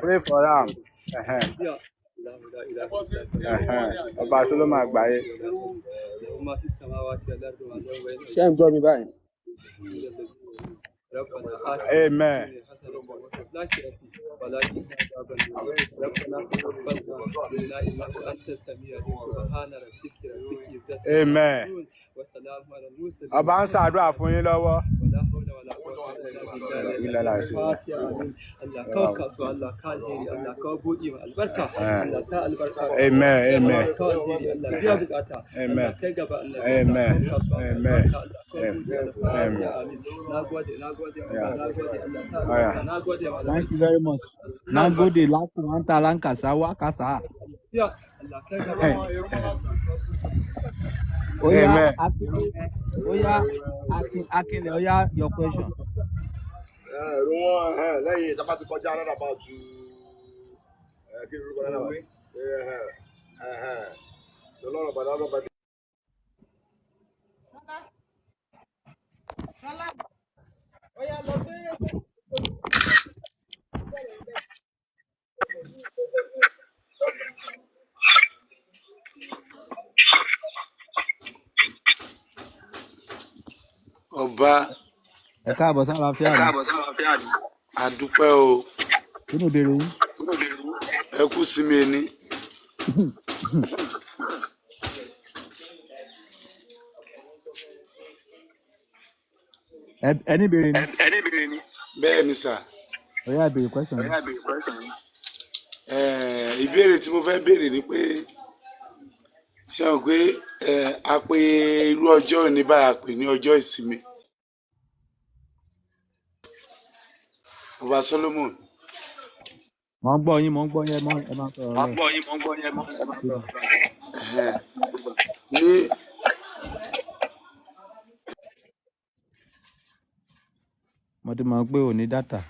Pray for him. Ọba Solomon Àgbáyé. Ṣé ń gbọ́ mi báyìí? Amen. Amen. Ọba ń ṣàdúrà fún yín lọ́wọ́. Amen. Amen. Amen. Thank you very much. Nagode laku anta lankasa wakasa. Amen. Akinle, Oya, your question. Lẹ́yìn ìjọba ti kọjá rárá bá ju kí ni orúkọ náà wá. Lọ́lọ́rọ̀ bàdá lọ́ba ti. Oya lọ gbé. Ọba. Ẹ káàbọ̀ sára fíà ni. Àdúpẹ́ o. Kí ni ìbéèrè yín? Ẹ kú sí mi ní. Ẹni ìbéèrè ni. Bẹ́ẹ̀ ni sà. Oya ìbéèrè question. Ìbéèrè tí mo fẹ́ béèrè ni pé ṣé o pé a pè irú ọjọ́ òní báyà pè ní ọjọ́ ìsinmi. Ọba Solomon. Mo ń gbọ́ yín, ẹ máa sọ̀rọ̀ lẹ̀. Ní mo ti mọ̀ pé ò ní dátà.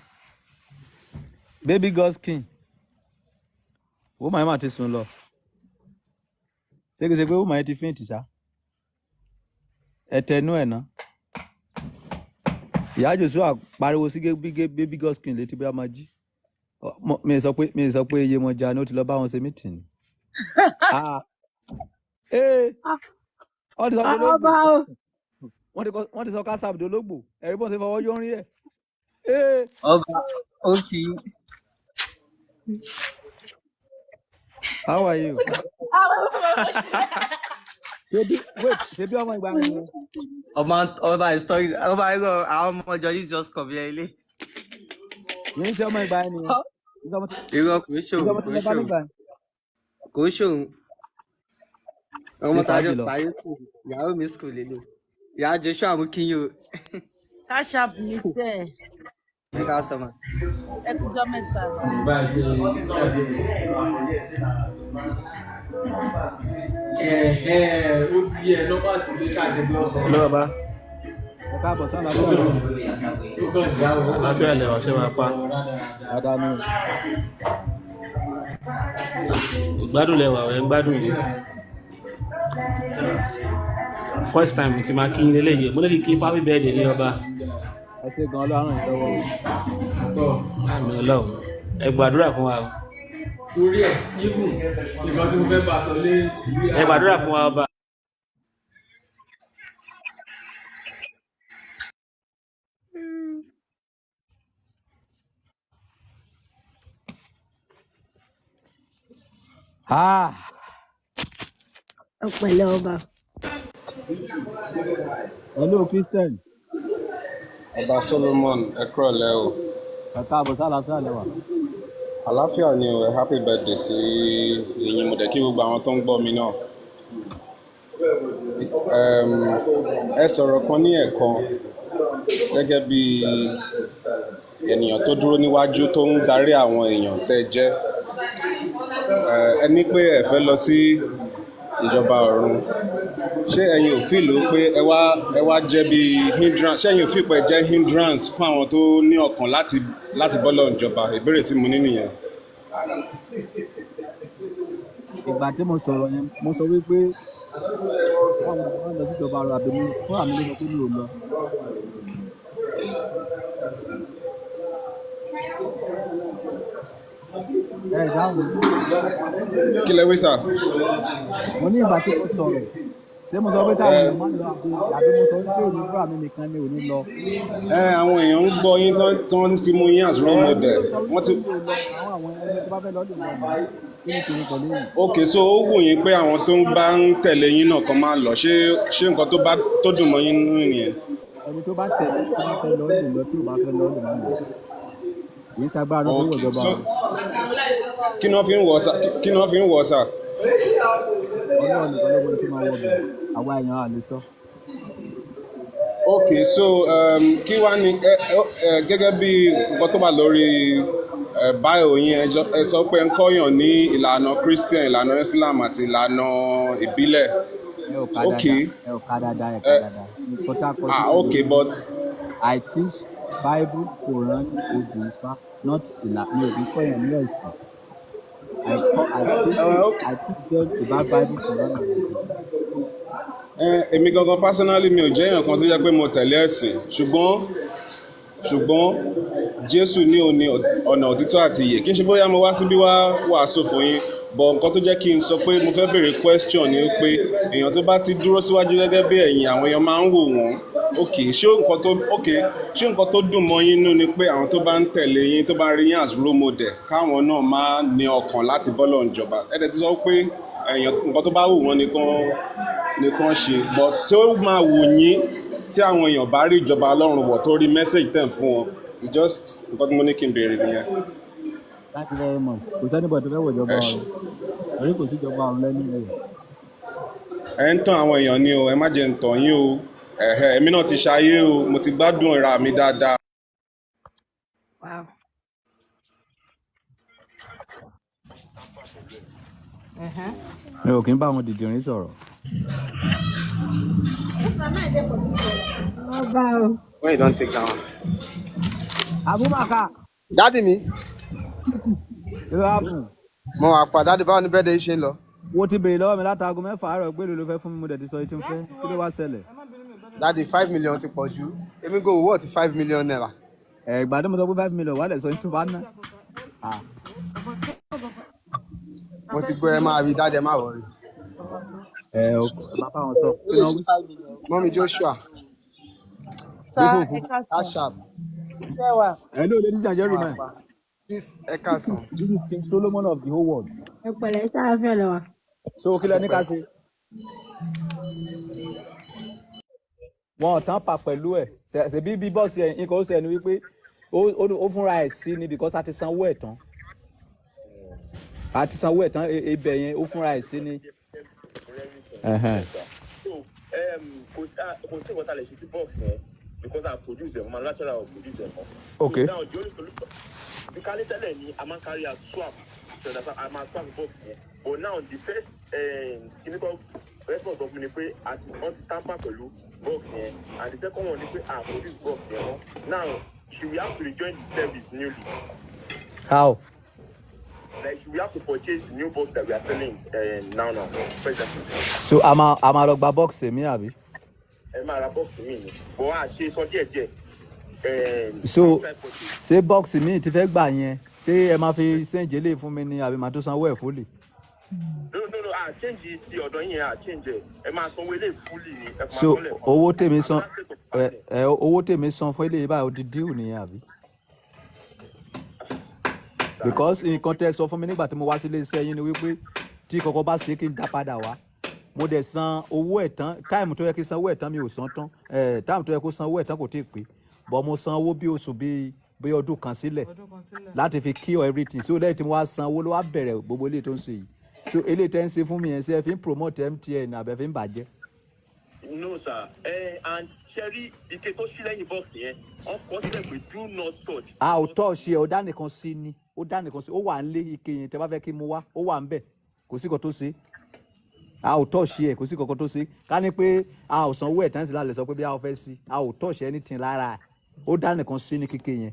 Baby girl skin. Ó máa ti sùn lọ. Ṣé kìí ṣe pé ó máa ti faint ṣá? Ẹ tẹnu ẹ̀ ná. Ìyá Joshua pariwo sí baby girl skin létí bí a máa jí. Mi sọ pé iye wọn jà ní ó ti lọ bá wọn ṣe meeting. Wọ́n ti sọ pé olóògbò. Wọ́n ti sọ kásáàbù dolóògbò. Ẹ̀rí bọ́n ṣe fọwọ́ yóò rí ẹ̀. Ọba, okay. How are you? Ṣebí ọmọ ìgbà mi ni. Ọba is talking. Ọba irọ́ àwọn ọmọ ọjọ́ yìí just come here ilé. Yìí ṣe ọmọ ìgbà mi ni. Irọ́ kò ṣòun. Ọmọ tàjọ parí kù. Ìyàwó mi school lélẹ̀. Ìyá Joshua mú kí yín o. Cash app mi sẹ́. Ẹ ká sọ ma. Ẹ kújọ́ mẹ́ta. Ó ti yẹ lọ́pàá ti lé káàkiri ọ̀sán. Lọ́ba. Ẹ káàbọ̀ tán lábẹ́ ọ̀rọ̀. Lábẹ́ àlẹ́ ọ̀ṣẹ́ máa pa. Adáni. Ìgbádùn lẹ́wà ẹ̀ ń gbádùn yìí. First time ti máa kí n lélẹ́yìí. Mo lè kí happy birthday ní ọba. Ẹ ṣe gan Ọlọ́run yìí lọ́wọ́. Àmì Ọlọ́run. Ẹ gbàdúrà fún wa. Torí ẹ̀ even nǹkan tí mo fẹ́ bá a sọ lé ìwé. Ẹ gbàdúrà fún wa ọba. Ọpẹlẹ ọba. Hello Christian. Ọba Solomon ẹ kúrọ̀lẹ́ o. Ẹ káàbọ̀ sí àlàáfíà lẹ́wà. Àlàáfíà ni o, happy birthday sí ìyìn mo dẹ̀ kí gbogbo àwọn tó ń gbọ́ mi náà. Ẹ sọ̀rọ̀ kan ní ẹ̀kan gẹ́gẹ́ bí ènìyàn tó dúró níwájú tó ń darí àwọn èèyàn tẹ́ jẹ́. Ẹ ní pé ẹ fẹ́ lọ sí ìjọba ọ̀run. Ṣé ẹ̀yin ò feel pé ẹ wá jẹ́ bí hindrance? Ṣé ẹ̀yin ò feel pé ẹ jẹ́ hindrance fún àwọn tó ní ọkàn láti bọ́ lọ́run jọba? Ìbéèrè tí mo ní nìyẹn. Ìgbà tí mo sọ̀rọ̀ yẹn mo sọ wípé báwo ni wọ́n lọ sí ìjọba ọ̀run àbí fún àmì ló sọ pé mi ò lọ. Ẹ dáhùn. Kí lẹ wí sà? Mo ní ìgbà tí mo sọ̀rọ̀ ṣé mo sọ pé káwọn èèyàn má lọ àbí mo sọ wípé èmi fúnra mi nìkan ni ò ní lọ. Àwọn èèyàn ń gbọ́ yín tán ti mú yín as role model. Wọ́n ti. Àwọn ẹni tó bá fẹ́ lọ lè lọ mọ́ kí ni tèmi pẹ̀lú èyí. Ok, so ó wù yín pé àwọn tó ń bá ń tẹ̀lé yín náà kan máa lọ ṣé nǹkan tó dùn mọ́ yín nínú nìyẹn. Ẹni tó bá tẹ̀lé tó bá fẹ́ lọ lè lọ tí ò bá fẹ́ lọ lè má lọ. Kì í ṣagbára náà tó wọ̀ ìjọba ọ̀run. Kí ni wọ́n fi ń wọ̀ sà? Ọlọ́run nìkan ló mọ tó máa wọ bẹ̀rẹ̀ àwa èèyàn à lè sọ. Ok, so kí wá ní gẹ́gẹ́ bí nǹkan tó wà lórí báyò yín ẹ sọ pé ń kọ́yàn ní ìlànà Christian, ìlànà Islam àti ìlànà ìbílẹ̀. Ẹ ò ká dáadáa. Ok, but I teach Bible, Quran, Ogun, Ifa, not ìlànà òbí kọ́yàn ní ẹ̀sìn. I teach them about Bible, Quran and Ogun. Èmi gangan personally mi ò jẹ́ èèyàn kan tó jẹ́ pé mo tẹ̀lé ẹ̀sìn ṣùgbọ́n Jésù ní òní ọ̀nà òtítọ́ àti ìyè. Kí n ṣe bóyá mo wá síbí wá wàásù fún yín bọ̀ nǹkan tó jẹ́ kí n sọ pé mo fẹ́ béèrè question ni pé èèyàn tó bá ti dúró síwájú gẹ́gẹ́ bí ẹ̀yin àwọn èèyàn máa ń wò wọ́n. Ṣé nǹkan tó dùn mọ́ yín nú ni pé àwọn tó bá ń tẹ̀lé yín tó bá rí yín as role model káwọn náà máa ní ọkàn láti bọ́ lọ́run jọba. Ẹ̀dẹ̀ ti sọ pé nǹkan tó bá wù wọ́n nìkan ṣe, but ṣé ó máa wù yín tí àwọn èèyàn bá rí ìjọba Ọlọ́run wọ̀ tó rí message tẹ̀ fún wọn? It's just nǹkan tí mo ní kí n béèrè nìyẹn. Thank you very much. Kò sẹ́ni bọ̀ tó fẹ́ wọ ìjọba ọ̀run èyí kò sí ìjọba ọ̀run lẹ́nu rẹ̀. Ẹ ń tàn àwọn èèyàn ní o, ẹ má jẹ́ ń tàn yín o. Èmi náà ti ṣayé o, mo ti gbádùn ìra mi dáadáa. Wow. Mi ò kí ń bá àwọn dìdìrín sọ̀rọ̀. When you don't take that one. Abubakar. Daddy mi. Kí ló happen? Mo wà pa daddy báwo ni birthday ṣe ń lọ? Wo ti béèrè lọ́wọ́ mi látago 6 àárọ̀ pé ló fẹ́ fún mi mo dẹ̀ ti sọ èyí tí mo fẹ́. Kí ló wá ṣẹlẹ̀? Daddy 5 million ti pọ̀ jù. Èmi go what 5 million naira. Ìgbà tí mo sọ pé 5 million wà lẹ̀ sọ èyí tó bá ná. Mo ti gbọ́ ẹ máa rí daddy ẹ má wọrí. Bàbá wọn sọ. Mọ́mí Joshua. Sir, Cash App. Hello, ladies and gentlemen. This Ekason. This is King Solomon of the whole world. Ẹ pẹ̀lẹ́ tá a fẹ́ lọ wa. So kí lẹ ní ká ṣe? Wọn ò tán pa pẹ̀lú ẹ̀. Ṣèbí bí bọ́ọ̀sì ẹ̀ nǹkan ó ṣe ẹni wípé ó fúnra ẹ̀ sí ni because a ti sanwó ẹ̀ tán. A ti sanwó ẹ̀ tán ibẹ̀ yẹn ó fúnra ẹ̀ sí ni. Kò sí nǹkan tá a lè ṣe sí box yẹn because I produce them, I'm natural produce them. Okay. So now the only solution, the carry tẹ́lẹ̀ ni a máa carry out swap. So that's why I must swap the box yẹn. But now the first clinical response of me ni pé wọ́n ti tamper pẹ̀lú box yẹn, and the second one ni pé I produce box yẹn mọ́. Now she will have to rejoin the service newly. How? Like we have to purchase the new box that we are selling now presently. So a máa lọ gba box mi àbí? Ẹ máa ra box mi ni, but a ṣe sọ díẹ̀díẹ̀. So ṣé box mi ti fẹ́ gbà yẹn ṣé ẹ máa fi ṣẹ́ǹjì lè fún mi ni àbí màá tó sanwó ẹ̀ fúlì? No, a change ti ọ̀dọ̀ yẹn a change ẹ máa sanwó ilé fúlì ni. So owó tèmi san fún eléyìí báyìí ó di deal nìyẹn àbí? Because nǹkan tẹ́ sọ fún mi nígbà tí mo wá sí ilé iṣẹ́ yín ni wípé tí kọ̀kọ́ bá ṣe kí n dá padà wá mo dẹ̀ san owó ẹ̀ tán táìmù tó yẹ kí sanwó ẹ̀ tán mi ò san tán táìmù tó yẹ kó sanwó ẹ̀ tán kò tí ì pé but mo san owó bí oṣù bí ọdún kan sílẹ̀ láti fi cure everything so lẹ́yìn tí mo wá san owó ló wá bẹ̀rẹ̀ gbogbo eléyìí tó ń ṣe yìí so eléyìí tẹ́ ń ṣe fún mi yẹn ṣe fi ń promote MTN àbẹ̀ fi ń bàjẹ́. No sir and ṣẹ́rí ike tó ṣí lẹ́yìn box yẹn ọkọ̀ sílẹ̀ pé do not touch. a ò tọ́ ṣe ó dá nìkan sí ni ó dá nìkan sí ó wà ń lé ike yẹn tẹ́ bá fẹ́ kí mo wá ó wà ń bẹ̀ kò sí kan tó ṣe a ò tọ́ ṣe ẹ̀ kò sí kankan tó ṣe ká ní pé a ò sanwó ẹ̀ tán sí lálẹ́ sọ pé bí a ò fẹ́ sí a ò tọ́ ṣe anything lára ó dá nìkan sí ní kíkẹ́ yẹn.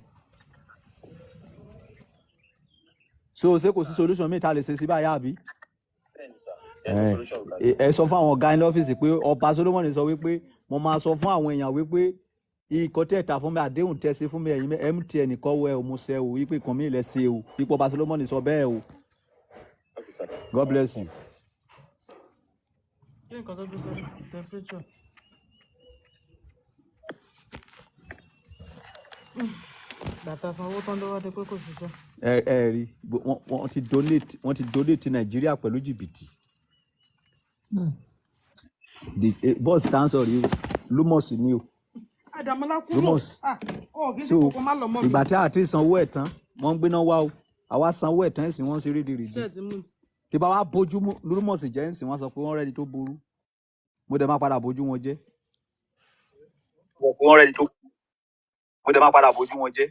so ṣé kò sí solution mi ta lè ṣe sí báyà àbí. ẹ sọ fún àwọn ọ̀gá ní ọ́fíìsì pé ọba Solomoni sọ wípé mo máa sọ fún àwọn èèyàn wípé ikọ̀ tẹ̀ta fún mi àdéhùn tẹ̀ sí fún mi ẹ̀yin MTN kọ́wọ́ ẹ̀ ò mú ṣẹ́ o wípé ìkan mi ilẹ̀ ṣe o ipò ọba Solomoni sọ bẹ́ẹ̀ o. God bless you. Kí ni nǹkan tó gbé sórí temperature? Bàtà sanwó tán ló wá dé pé kò ṣiṣẹ́. ẹ rí wọ́n ti donate Nàìjíríà pẹ̀lú jìbìtì. Boss tá ń sọ rí Lumos ni o. Àdàmọ́lá kúrò. Lumos. So ìgbà tí a ti sanwó ẹ̀ tán wọ́n ń gbéná wá o àwa sanwó ẹ̀ tán ẹ̀sìn wọ́n ń ṣe rédèrèdè. Tí bá wá bójú Lumos jẹ́ ẹ̀sìn wọ́n sọ pé wọ́n rẹ́ni tó burú mo dẹ̀ máa padà bójú wọn jẹ́. Mo dẹ̀ máa padà bójú wọn jẹ́.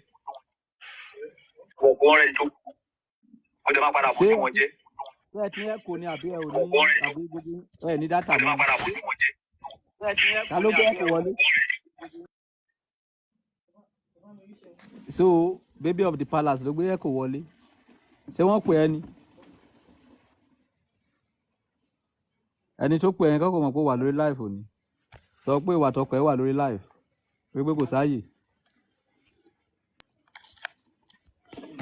Ṣé ẹ ti ẹ kò ní àbí ẹ ò ní àbí gbogbo ẹ ní dátà mọ́? Ta ló gbé ẹ̀kọ́ wọlé? So baby of the palace ló gbé ẹ̀kọ́ wọlé. Ṣé wọ́n pè ẹ́ ni? Ẹni tó pè ẹ́ kọ́kọ́ mọ̀ pé ó wà lórí live òní. Sọ pé ìwà tọkọ ẹ wà lórí live. Pé kò sáàyè.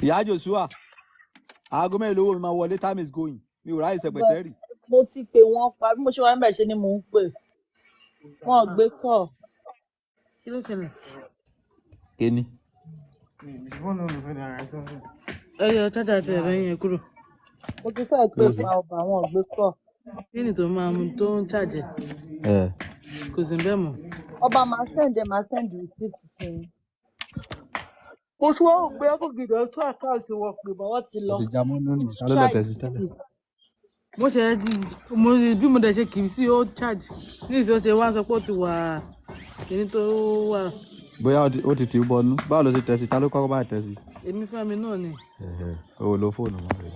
Ìyá Joshua, aago mẹ́rin lówó mi máa wọlé, time is going. Mi ò ráyè sẹ̀pẹ̀tẹ́rì. Mo ti pè wọ́n pa bí mo ṣe wá ń bẹ̀ ṣe ni mò ń pè. Wọ́n ò gbé kọ̀. Kí ló ṣẹlẹ̀? Kéni. Ẹ yọ chájà tí ẹ̀rọ yẹn kúrò. Mo ti fẹ́ pé pa ọba wọn ò gbé kọ̀. Kí ni tó máa mú tó ń ṣàjẹ́? Kò sí bẹ́ẹ̀ mọ́. Ọba máa send receipt sí i. Mo tún wọ́n gbé ọkọ̀ gidi ọtún àkáǹtì wọn pè bọ́ wọ́n ti lọ. Ìjà mọ́ lónìí, ta ló lọ tẹ̀sí tẹ́lẹ̀? Mo ṣe bí mo dẹ̀ ṣe kì í sí ó charge ní ìṣe ó ṣe wá sọ pé ó ti wà kíní tó wà. Bóyá ó ti tì í bọnú báwo ló ṣe tẹ̀sí ta ló kọ́kọ́ bá tẹ̀sí. Èmi fún mi náà ni. O lo fóònù mọ́ rẹ̀.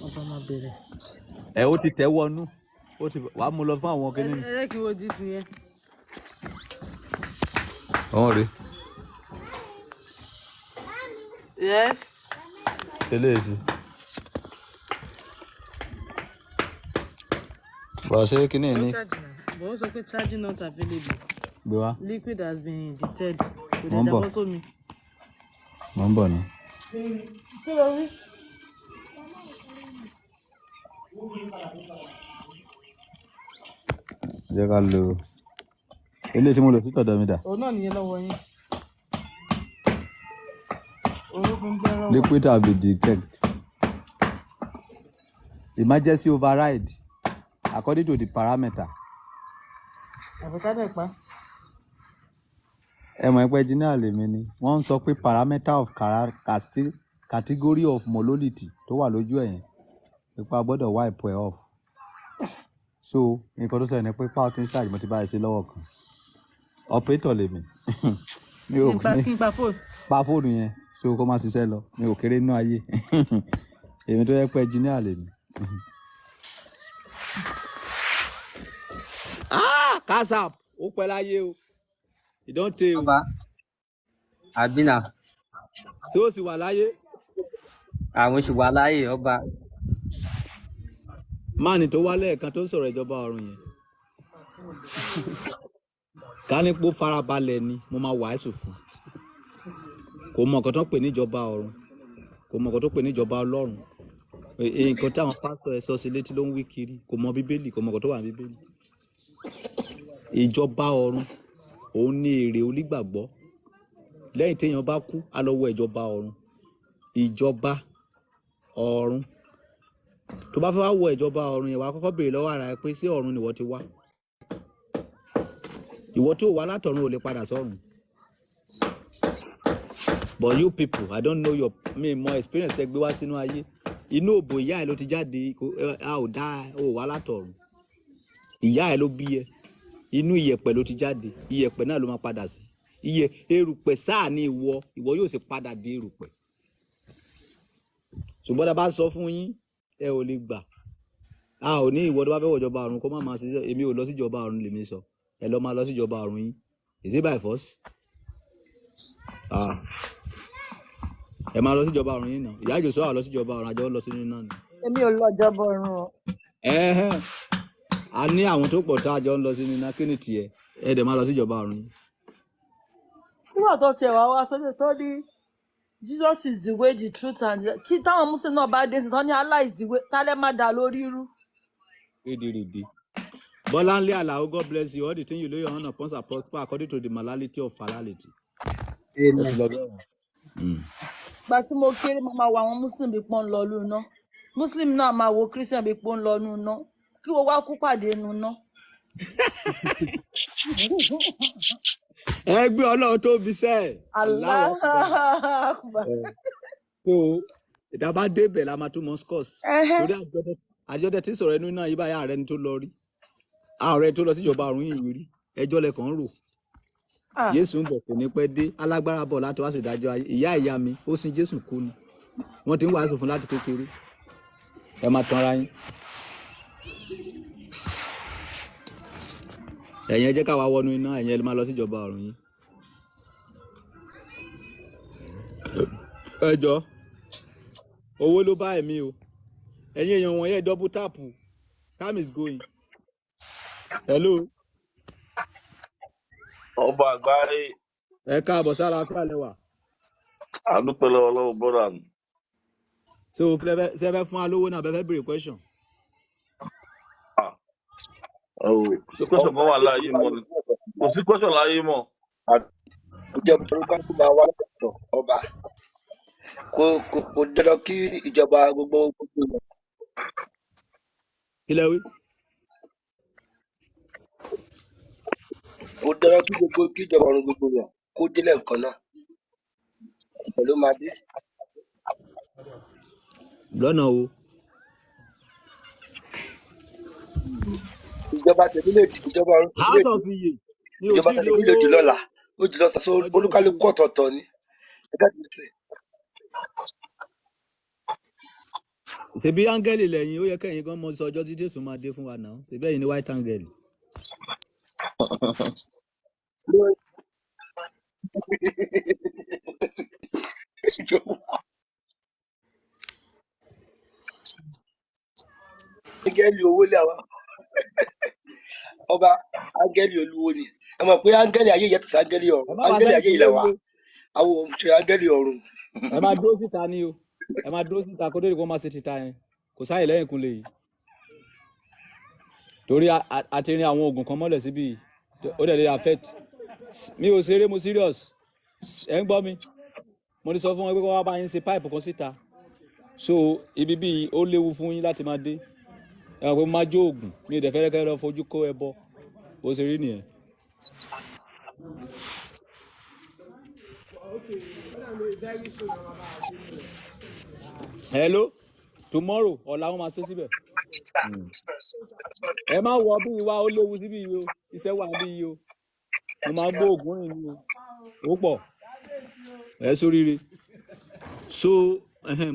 Ọba máa bẹ̀rẹ̀. Ó ti tẹ̀ wọnú wàá mú lọ fún àwọn kíní. Ẹ jẹ́ kí wo di sí yẹn. Ọ̀hún rèé. Yes. Eléyìí. Bọ̀ ṣé kíní ní. Bọ̀ ó sọ pé charging not available. Gbé wá. Liquid has been detected. Mo ń bọ̀. Mo ń bọ̀ ni. Kí ló rí? Jẹ́ ká lo eléyìí tí mo lò sí tọ̀dọ̀ mi dà. Òun náà nìyẹn lọ́wọ́ yín. Liquid have been detected. Emergency override according to the parameter. Àbíkádẹ̀ pa. Ẹ mọ̀ pé engineer lèmi ni. Wọ́n ń sọ pé parameter of category of molality tó wà lójú ẹ̀yìn. Ipa gbọ́dọ̀ wipe ẹ̀ off. So nǹkan tó sọ̀rọ̀ ni pé power tin charge mo ti bá ẹ sí lọ́wọ́ kan. Operator lèmi. Mi ò kí n pa fóònù. Pa fóònù yẹn. So kó má ṣiṣẹ́ lọ mi ò kéré nínú ayé èmi tó yẹ pé engineer lèmi. Kasap ó pẹ́ láyé o ìdánté o. Ọba àbínà. Tí ó sì wà láyé. Àwọn oṣù wà láyé ọba. Máàní tó wá lẹ́ẹ̀kan tó ń sọ̀rọ̀ ìjọba ọ̀run yẹn. Ká ní pé ó farabalẹ̀ ni mo máa wàásù fún. Kò mọ nǹkan tó ń pè níjọba ọ̀run kò mọ nǹkan tó ń pè níjọba ọlọ́run nǹkan táwọn pásítọ̀ ẹ̀ sọ sí létí ló ń wí kiri kò mọ bíbélì kò mọ nǹkan tó wà ní bíbélì. Ìjọba ọ̀run òun ní èrè onígbàgbọ́ lẹ́yìn téèyàn bá kú á lọ wọ ìjọba ọ̀run. Ìjọba ọ̀run tó bá fẹ́ wá wọ ìjọba ọ̀run yẹn wàá kọ́kọ́ béèrè lọ́wọ́ ara ẹ pé sí ọ̀run nìwọ ti wá. Ìwọ tí ò wá látọ̀run ò lè padà sọ́run. but you people I don't know your more experience ẹ gbé wá sínú ayé inú òbò ìyá ẹ ló ti jáde a ò dá o wá látọ̀run ìyá ẹ ló bí ẹ inú iyẹ̀pẹ̀ ló ti jáde iyẹ̀pẹ̀ náà ló máa padà sí erùpẹ̀ sáà ni ìwọ yóò sì padà di erùpẹ̀ ṣùgbọ́n tá a bá sọ fún yín ẹ ò lè gbà a ò ní ìwọ tó bá fẹ́ wọ̀jọba ọ̀run kó má máa ṣiṣẹ́ èmi ò lọ síjọba ọ̀run lèmi sọ ẹ lọ máa lọ síjọba ọ̀run yín is it by force ẹ máa lọ síjọba ọ̀run yín náà ìyá ìjòsó àwọn lọ síjọba ọ̀run àjọ lọ sínú náà ni. èmi ò lọ jọba ọ̀run o. a ní àwọn tó pọ̀ tá a jọ ń lọ sínú iná kí ni tiẹ̀ ẹ dẹ̀ máa lọ síjọba ọ̀run yín. nígbà tó tiẹ̀ wá sókè tó ní Jesus is the way the truth and the kí táwọn muslim náà bá dé sí tán ní Allah is the way tálẹ́ má dá lórí irú. rédèrèdè Bọ́láńlé Àlàó God bless you all the thing you lay your hand upon shall prosper according to the morality of falality. Gba tí mo kéré mo máa wo àwọn muslim bí pọ́n lọ lù ná muslim náà máa wo christian bí pọ́n lọ nù ná kí wọ́n wá kú pàdé nù ná. ẹgbẹ́ Ọlọ́run tó bí sẹ́ẹ̀. Allahu Akbar. So ìdábàá débẹ̀ la máa tún mọ́ scores. torí àjọdẹ tí sọ̀rọ̀ ẹnu náà yí báyà ààrẹ ni tó lọ rí ààrẹ tó lọ síjọba ọ̀run yìí rí ẹjọ́ lẹ́kàn ń rò. Jésù ń bọ̀ kò ní pẹ́ dé alágbára bọ̀ láti wá sí ìdájọ́ ayé ìyá mi ó sin Jésù kú ni wọ́n ti ń wàásù fún láti kékeré ẹ máa tanra yín. ẹ̀yin ẹ jẹ́ ká wá wọnú iná ẹ̀yin ẹ máa lọ síjọba ọ̀run yín. ẹ jọ owó ló bá ẹ̀mí o ẹ̀yin èèyàn wọ̀nyẹn double tap time is going. Hello. Ọba àgbáyé. Ẹ káàbọ̀ sára afẹ́ lẹ́wà. Àdúpẹ́lẹ́ ọlọ́run bọ́dà mi. So ṣe fẹ́ fún alówó náà bẹ́ẹ̀ fẹ́ béèrè question. Question kan wà láàyè mọ́ ni. Kò sí question láàyè mọ́. Ìjọba orúkọ tó máa wá lọ́tọ̀ ọba. Kò dandan kí ìjọba gbogbo lọ. Kí lẹ wí? Kò dandan kí ìjọba ọ̀run gbogbo lọ kó délẹ̀ nǹkan náà. Pẹ̀lú máa dé. Lọ́nà wo? Ìjọba tẹ̀lé lè di ìjọba ọ̀run tẹ̀lé lè di. Ìjọba tẹ̀lé lè di lọ́la. Ó di lọ́ta so olúkálùkù ọ̀tọ̀ọ̀tọ̀ ni. Ṣebí áńgẹ́lì lẹ́yìn ó yẹ kẹ́yìn gan mọ sọ ọjọ́ tí Jésù máa dé fún wa náà ṣebí ẹ̀yin ni white áńgẹ́lì. Áńgẹ́lì owó lé àwa ọba áńgẹ́lì olúwo ni ẹ mọ̀ pé áńgẹ́lì ayé yẹtọ̀ sí áńgẹ́lì ọ̀run áńgẹ́lì ayé ilẹ̀ wa àwọn òun ṣe áńgẹ́lì ọ̀run. Ẹ máa dúró síta ni o ẹ máa dúró síta kó dé kó máa ṣe títa yẹn kò sáyè lẹ́yìn kúnlẹ̀ yìí torí a ti rin àwọn oògùn kan mọ́lẹ̀ síbi ó dẹ̀ lè affect mi ò ṣeré mo serious ẹ ń gbọ́ mi mo ti sọ fún wọn pé kó wá bá yín ṣe pipe kan síta so ibi bíi ó léwu fún yín láti máa dé ẹ mọ̀ pé mo máa jó oògùn mi ò dẹ̀ fẹ́rẹ́ kẹ́rẹ́ lọ fojú kó ẹbọ bó ṣe rí nìyẹn. Hello tomorrow ọ̀la wọn máa ṣe síbẹ̀ ẹ má wọ bí ìwà ó léwu síbí yìí o iṣẹ́ wà bí yìí o mo máa gbọ́ oògùn rìn ní o ó pọ̀ ẹ sóríire so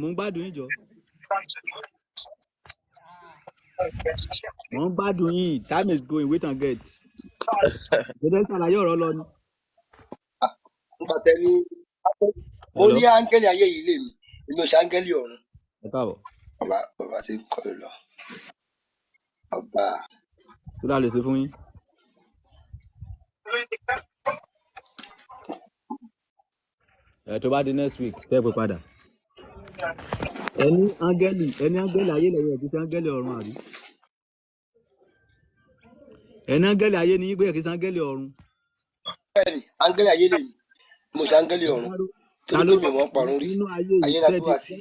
mo ń gbádùn yín jọ mo ń gbádùn yín time is going wait and get ṣẹlẹ ṣàlàyé ọ̀rọ̀ lọ ni. nígbà tẹ́lẹ̀ mo ní áńgẹ́lì ayé yìí lè mi èmi ò ṣe áńgẹ́lì ọ̀run. Ẹ káàbọ̀. Bàbá ti ń kọ́ ló lọ. Ọba. Kí ló lè ṣe fún yín? Tó bá di next week tẹ́ pé padà. Ẹni áńgẹ́lì ayé lẹ́yìn ẹ̀ kì í ṣe áńgẹ́lì ọ̀run àbí? Ẹni áńgẹ́lì ayé ni yín pé ẹ̀ kì í ṣe áńgẹ́lì ọ̀run. Bẹ́ẹ̀ni áńgẹ́lì ayé lè mi mo ṣe áńgẹ́lì ọ̀run torí pé mi mọ̀ parun rí ayé la gbé wá sí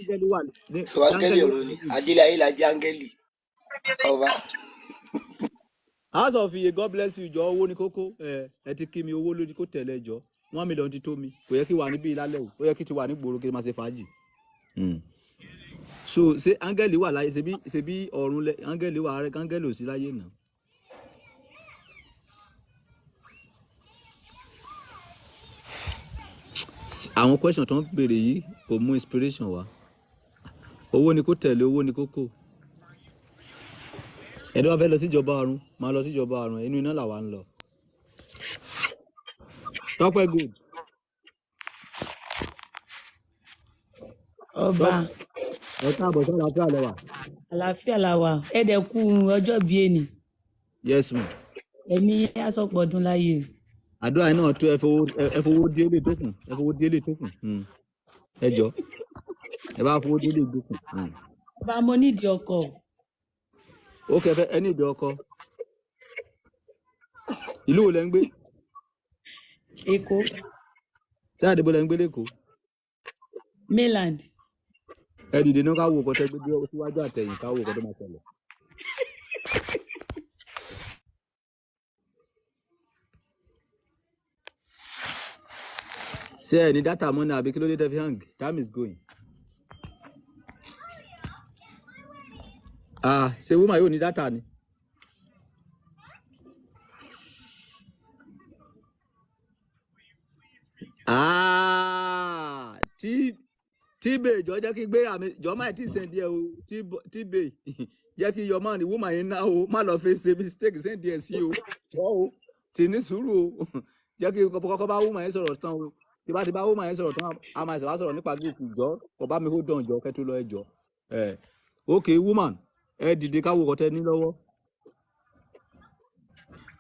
so áńgẹ́lì ọ̀run ni adélé ayé la jẹ́ áńgẹ́lì ọba. House of Iye God bless you jọ owó ní kókó ẹ ti kí mi owó lójú kó tẹ̀lé jọ 1 million ti tó mi kò yẹ kí wà níbí lálẹ́ o ó yẹ kí ti wà ní gbòòrò kí n máa ṣe fàájì. So ṣé áńgẹ́lì wà láyé ṣebí ọ̀run lẹ áńgẹ́lì wà rẹ áńgẹ́lì ò sí láyé náà. Àwọn question tó ń béèrè yìí kò mú inspiration wá. Owó ni kó tẹ̀lé owó ni kókó. Ẹni wá fẹ́ lọ síjọba ọ̀run máa lọ síjọba ọ̀run inú iná làwa ń lọ. Tọ́pẹ́ good. Ọba. Ẹ káàbọ̀ sí àlàáfíà lẹ́wà. Àlàáfíà la wà. Ẹ dẹ̀ kú ọjọ́ bíi èní. Yes ma. Ẹ̀mí asọ̀pọ̀ ọdún láyé o. Àdúrà náà tó ẹ fowó délé tó kù ẹ fowó délé tó kù. Ẹ jọ ẹ bá fowó délé tó kù. Ọba mo nídìí ọkọ. Ó kẹfẹ́ ẹ nídìí ọkọ. Ìlú wo lẹ ń gbé? Èkó. Ṣé àdìbò lẹ ń gbé lẹ́kọ̀ọ́? Mainland. Ẹ dìde náà ká wo ọkọ tẹ gbé dé síwájú àtẹ̀yìn ká wo ọkọ tó máa ṣẹlẹ̀. Ṣé ẹ ní dátà mọ́ni àbí kí ló dé tẹ́ fi hang? Time is going. Ṣé woman yóò ní dátà ni? Tíbè jọ jẹ́ kí gbé àmì jọ máa tí ì sẹ́ndí ẹ o tíbè jẹ́ kí yọ máa ní woman yẹn ná o má lọ fi ṣe mistake sẹ́ndí ẹ sí o jọ o tì ní sùúrù o jẹ́ kí kọ́kọ́ bá woman yẹn sọ̀rọ̀ tán o tí bá ti bá woman yẹn sọ̀rọ̀ tán a máa sọ̀rọ̀ nípa group jọ kò bá mi hold on jọ kẹ́ tó lọ ẹ jọ ok woman ẹ dìde káwọ kọtẹ ní lọ́wọ́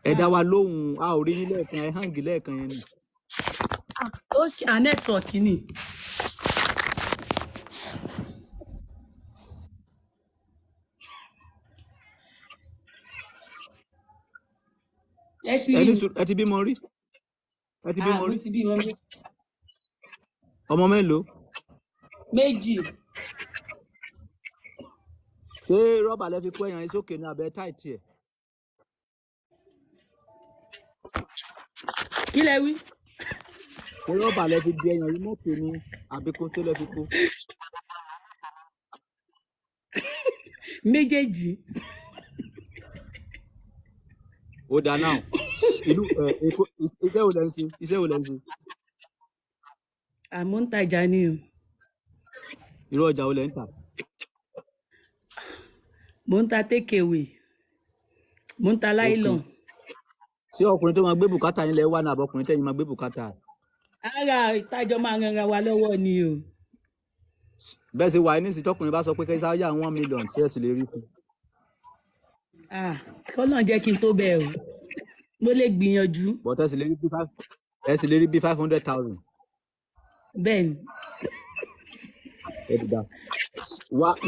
ẹ dá wa lóhùn a ò rí yín lẹ́ẹ̀kan ẹ hang lẹ́ẹ̀kan yẹn ni. Ok network ni. ẹ ti bímọ rí? Ẹ ti bímọ rí? Ọmọ mélòó? 2. Ṣé rọ́bà lẹ fi kó ẹyàn yín sókè ní abẹ́ táìtì ẹ̀? Kí lẹ wí? Ṣé rọ́bà lẹ fi di ẹyàn yín mọ́tò ní àbíkó tó lẹ fi kó? Méjèèjì. Ó dáa náà ìlú Èkó iṣẹ́ wo lẹ ń ṣe? Iṣẹ́ wo lẹ ń ṣe? Àmọ́ ń tajà ni o. Irú ọjà wo lẹ ń tà? Mo ń ta take away. Mo ń ta nylon. Ṣé ọkùnrin tó máa gbé bùkátà yín lẹ wá ní àbọ̀kùnrin tẹ́yìn máa gbé bùkátà? Ara ìtajọ máa ran ara wa lọ́wọ́ ni o. Bẹ́ẹ̀ ṣe wà ní ìsìn tọkùnrin bá sọ pé kẹ́sà yà 1 million sí ẹ̀ sì lè rí fún. Kọ́nà jẹ́ kí n tó bẹ́ẹ̀ o. Mo lè gbìyànjú. But ẹ sì lè rí bí 500,000. Bẹ́ẹ̀ni. Ẹ dìda.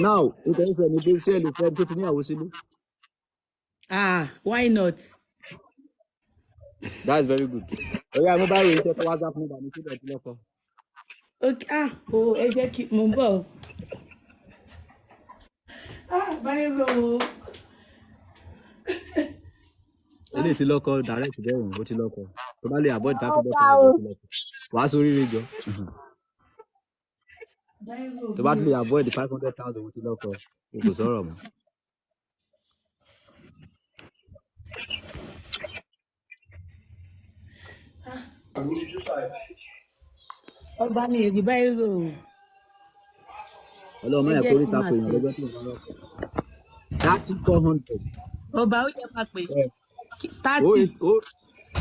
Now nítorí fẹ́ ni bí sí ẹ lè fẹ́ tó ti níyàwó sílé. Why not? That's very good. Ọ̀yá mo bá ròyìn tẹ́kọ̀ WhatsApp number mi síbẹ̀ tí lọ́kọ̀. Ok ẹ jẹ́ kí mo bọ̀. Báyìí lọ. Ilé tí lọ́kọ̀ direct bẹ́ẹ̀ ó ti lọ́kọ̀. Tó bá lè avoid 500,000 ti lọ́kọ̀. Wàá sórí rẹ̀ jọ. Tó bá lè avoid 500,000 ó ti lọ́kọ̀. O kò sọ̀rọ̀ mọ́. Ọba ni èdè báyìí rò. Ọlọ́mọ ẹ̀kọ́ orí tako ìyàn lọ́jọ́ tó ń bá lọ́kọ̀. 3,400. Ọba ó yẹ pa pé 30.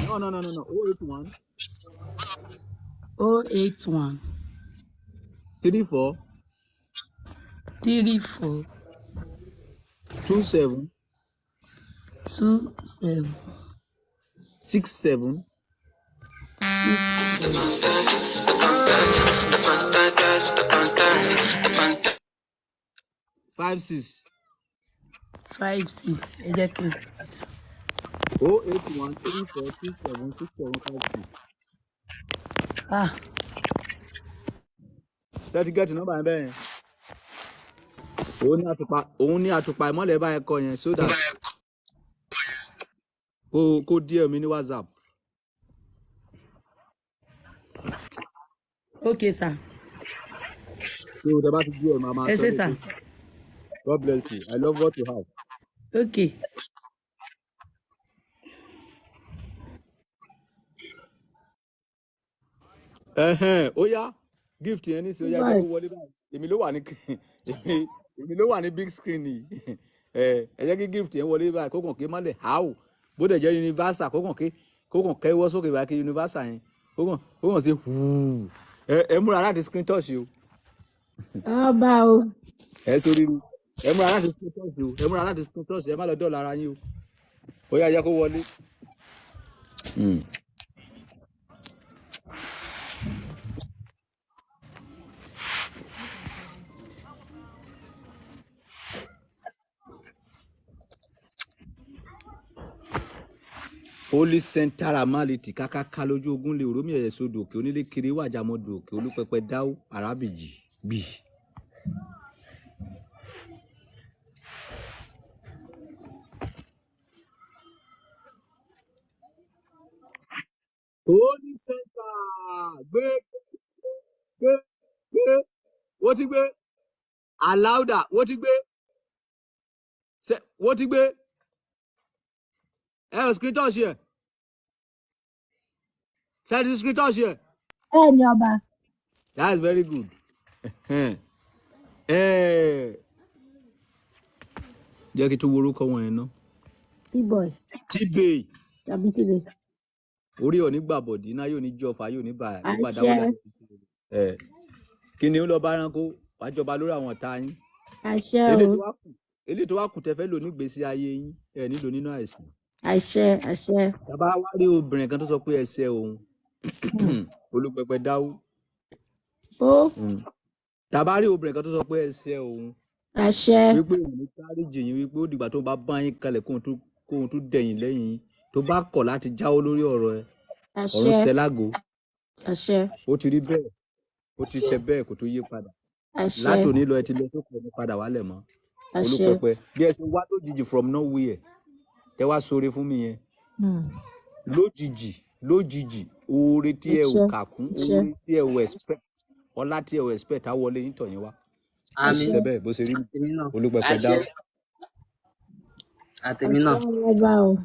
No. 081. 081. 34. 27. 67. 56. 56. Ẹ jẹ́ kí n. 081 34 27 6756. Thirty get nọ́mbà yẹn bẹ́ẹ̀ yẹn. Òun ní àtùpà ìmọ́lẹ̀ bá yẹn kọ yẹn so that kó díẹ̀ mi ní WhatsApp. Okay, sir. So tẹ bá ti gbé ẹ̀ máa Ẹ sọ ṣé, lè sir. tó. God bless you. I love what you have. Okay. Ó yá gift yẹn nísìnyí ó yá jẹ́ kó wọlé báyìí. Èmi ló wà ní big screen yìí. Ẹ jẹ́ kí gift yẹn wọlé báyìí kó kàn kí má lè háò. Bó dẹ̀ jẹ́ universal kó kàn kẹ́wọ́ sókè báyìí kí universal yẹn kó kàn sí hùù. Ẹ múra láti screen touch o. Ọba o. Ẹ sórí ru. Ẹ múra láti screen touch o. Ẹ múra láti screen touch ẹ má lọ dọ̀ọ̀la ara yín o. Ó yá jẹ́ kó wọlé. Holy center amaliti kákáká lójú ogun lè orómi ẹ̀yẹ sódò òkè onílé kiri wàjà mọ́dò òkè olúpẹpẹ dáwó arábìjì bì. Holy center gbé wọ́n ti gbé aláùdà wọ́n ti gbé ẹ ò screen touch yẹ ṣe screen touch yẹ. Ẹ ní ọba. That is very good. Jẹ́ kí tó worúkọ wọn yẹn ná. T-boy. T-Bay. Tàbí T-Bay. Orí ò ní gbàbọ̀dì iná yóò ní jọ̀fà yóò ní bàá Àṣẹ. kí ni ó lọ bá ẹranko wàá jọba lórí àwọn ọ̀tá yín. Àṣẹ o. Eléyìí tó wá kù tẹ́ fẹ́ lò nígbésí ayé yín ẹ nílò nínú àìsàn. Àṣẹ. Àṣẹ. Tàbá wá rí obìnrin kan tó sọ pé ẹsẹ̀ òun olúpẹpẹ dáwó. Ó. Tàbá rí obìnrin kan tó sọ pé ẹsẹ̀ òun. Àṣẹ. Wípé òun ní káríjì yín wípé ó dìgbà tó bá bá yín kalẹ̀ kóhun tó dẹ̀yìn lẹ́yìn tó bá kọ̀ láti jáwọ́ lórí ọ̀rọ̀ ẹ. Ọ̀run ṣẹ lágo. Àṣẹ. Ó ti rí bẹ́ẹ̀ ó ti ṣe bẹ́ẹ̀ kó tó yí padà. Àṣẹ. Látòní lọ ẹ ti lọ sókè ní padà wálẹ̀ mọ́. Olúpẹpẹ bí ẹ ṣe wá lójijì from nowhere ẹ wá sóore fún mi yẹn. Lójijì oore tí ẹ ò kà kún oore tí ẹ ò expect ọlá tí ẹ ò expect á wọlé yín tọ̀ yín wá. Àmín. Ṣe bẹ́ẹ̀ bó ṣe rí Olúpẹpẹ dáwọ́. Àtẹ̀mí náà. Ọba o.